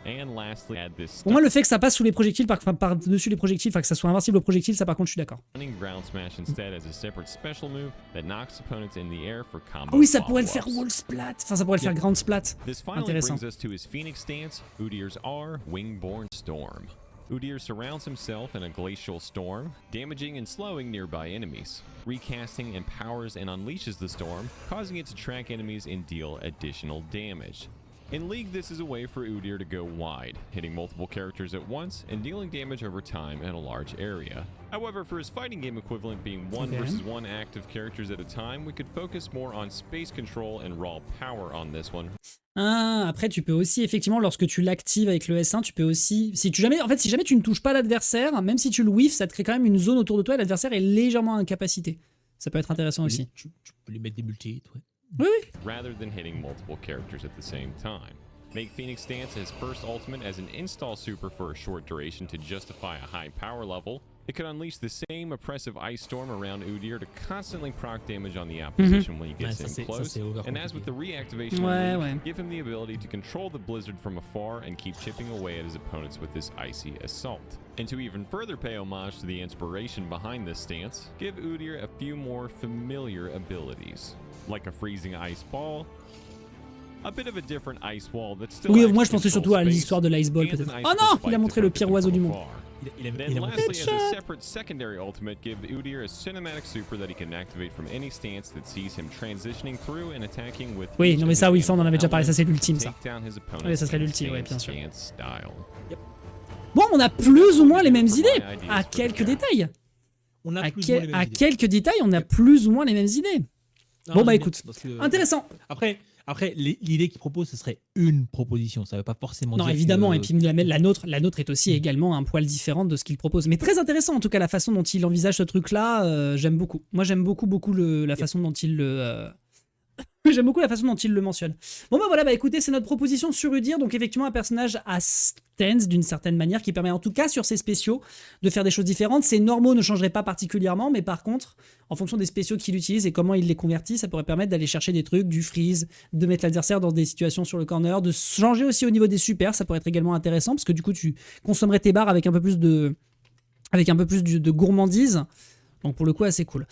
And lastly, add this Pour moi, le fait que ça passe sous les projectiles, par-dessus les projectiles, enfin que ça soit invincible aux projectiles, ça par contre, je suis d'accord. stunning ground smash instead as a separate special move that knocks opponents in the air for combo. Ah oui, ça pourrait le faire follow-ups. wall splat, enfin ça pourrait le faire ground splat. This finally Intéressant. brings us to his Phoenix stance, Udyr's R, Wingborn Storm. Udyr surrounds himself in a glacial storm, damaging and slowing nearby enemies. Recasting empowers and unleashes the storm, causing it to track enemies and deal additional damage. In League, this is a way for Udyr to go wide, hitting multiple characters at once and dealing damage over time in a large area. However, for his fighting game equivalent being one Okay. versus one active characters at a time, we could focus more on space control and raw power on this one. Ah, après tu peux aussi effectivement lorsque tu l'actives avec le S1, tu peux aussi si jamais tu ne touches pas l'adversaire, même si tu le whiffes, ça te crée quand même une zone autour de toi et l'adversaire est légèrement incapacité. Ça peut être intéressant aussi. Tu peux lui mettre des multi-hits, ouais. Oui, oui. rather than hitting multiple characters at the same time. Make Phoenix Stance his first ultimate as an install super for a short duration to justify a high power level. It could unleash the same oppressive ice storm around Udyr to constantly proc damage on the opposition when he gets Ouais, ça, in c'est- close. ça, c'est over And as with the reactivation, Ouais, in League, ouais. give him the ability to control the blizzard from afar and keep chipping away at his opponents with this icy assault. And to even further pay homage to the inspiration behind this stance, give Udyr a few more familiar abilities, like a freezing ice ball, a bit of a different ice wall that still Oui, acts moi to je pensais control surtout à space, l'histoire de l'ice ball and peut-être. an Oh ice non, spike il a to montré le prevent pire them oiseau from du monde. afar. Il a Then montré lastly, as a Headshot. separate secondary ultimate, give Udyr a cinematic super that he can activate from any stance that sees him transitioning through and attacking with Oui, each non mais of ça his oui, ça on en avait déjà parlé, ça c'est elements l'ultime to ça. take down his opponents Oui, ça serait in a l'ultime, ouais, bien sûr. stance style. Bon, on a plus ou moins les mêmes idées, à quelques détails. On a À, plus ou moins les mêmes à idées. quelques détails, on a plus ou moins les mêmes idées. Bon, j'aime bien, écoute, parce que, intéressant. Après, l'idée qu'il propose, ce serait une proposition. Ça ne veut pas forcément Non, dire évidemment, que- et puis la nôtre est aussi également un poil différente de ce qu'il propose. Mais très intéressant, en tout cas, la façon dont il envisage ce truc-là, j'aime beaucoup. Moi, j'aime beaucoup la façon dont il le... J'aime beaucoup la façon dont il le mentionne. Bon voilà, écoutez, c'est notre proposition sur Udyr, donc effectivement un personnage à stance d'une certaine manière, qui permet en tout cas sur ses spéciaux de faire des choses différentes. Ses normaux ne changeraient pas particulièrement, mais par contre, en fonction des spéciaux qu'il utilise et comment il les convertit, ça pourrait permettre d'aller chercher des trucs, du freeze, de mettre l'adversaire dans des situations sur le corner, de changer aussi au niveau des supers, ça pourrait être également intéressant, parce que du coup tu consommerais tes barres avec un peu plus de gourmandise. Donc pour le coup, assez cool.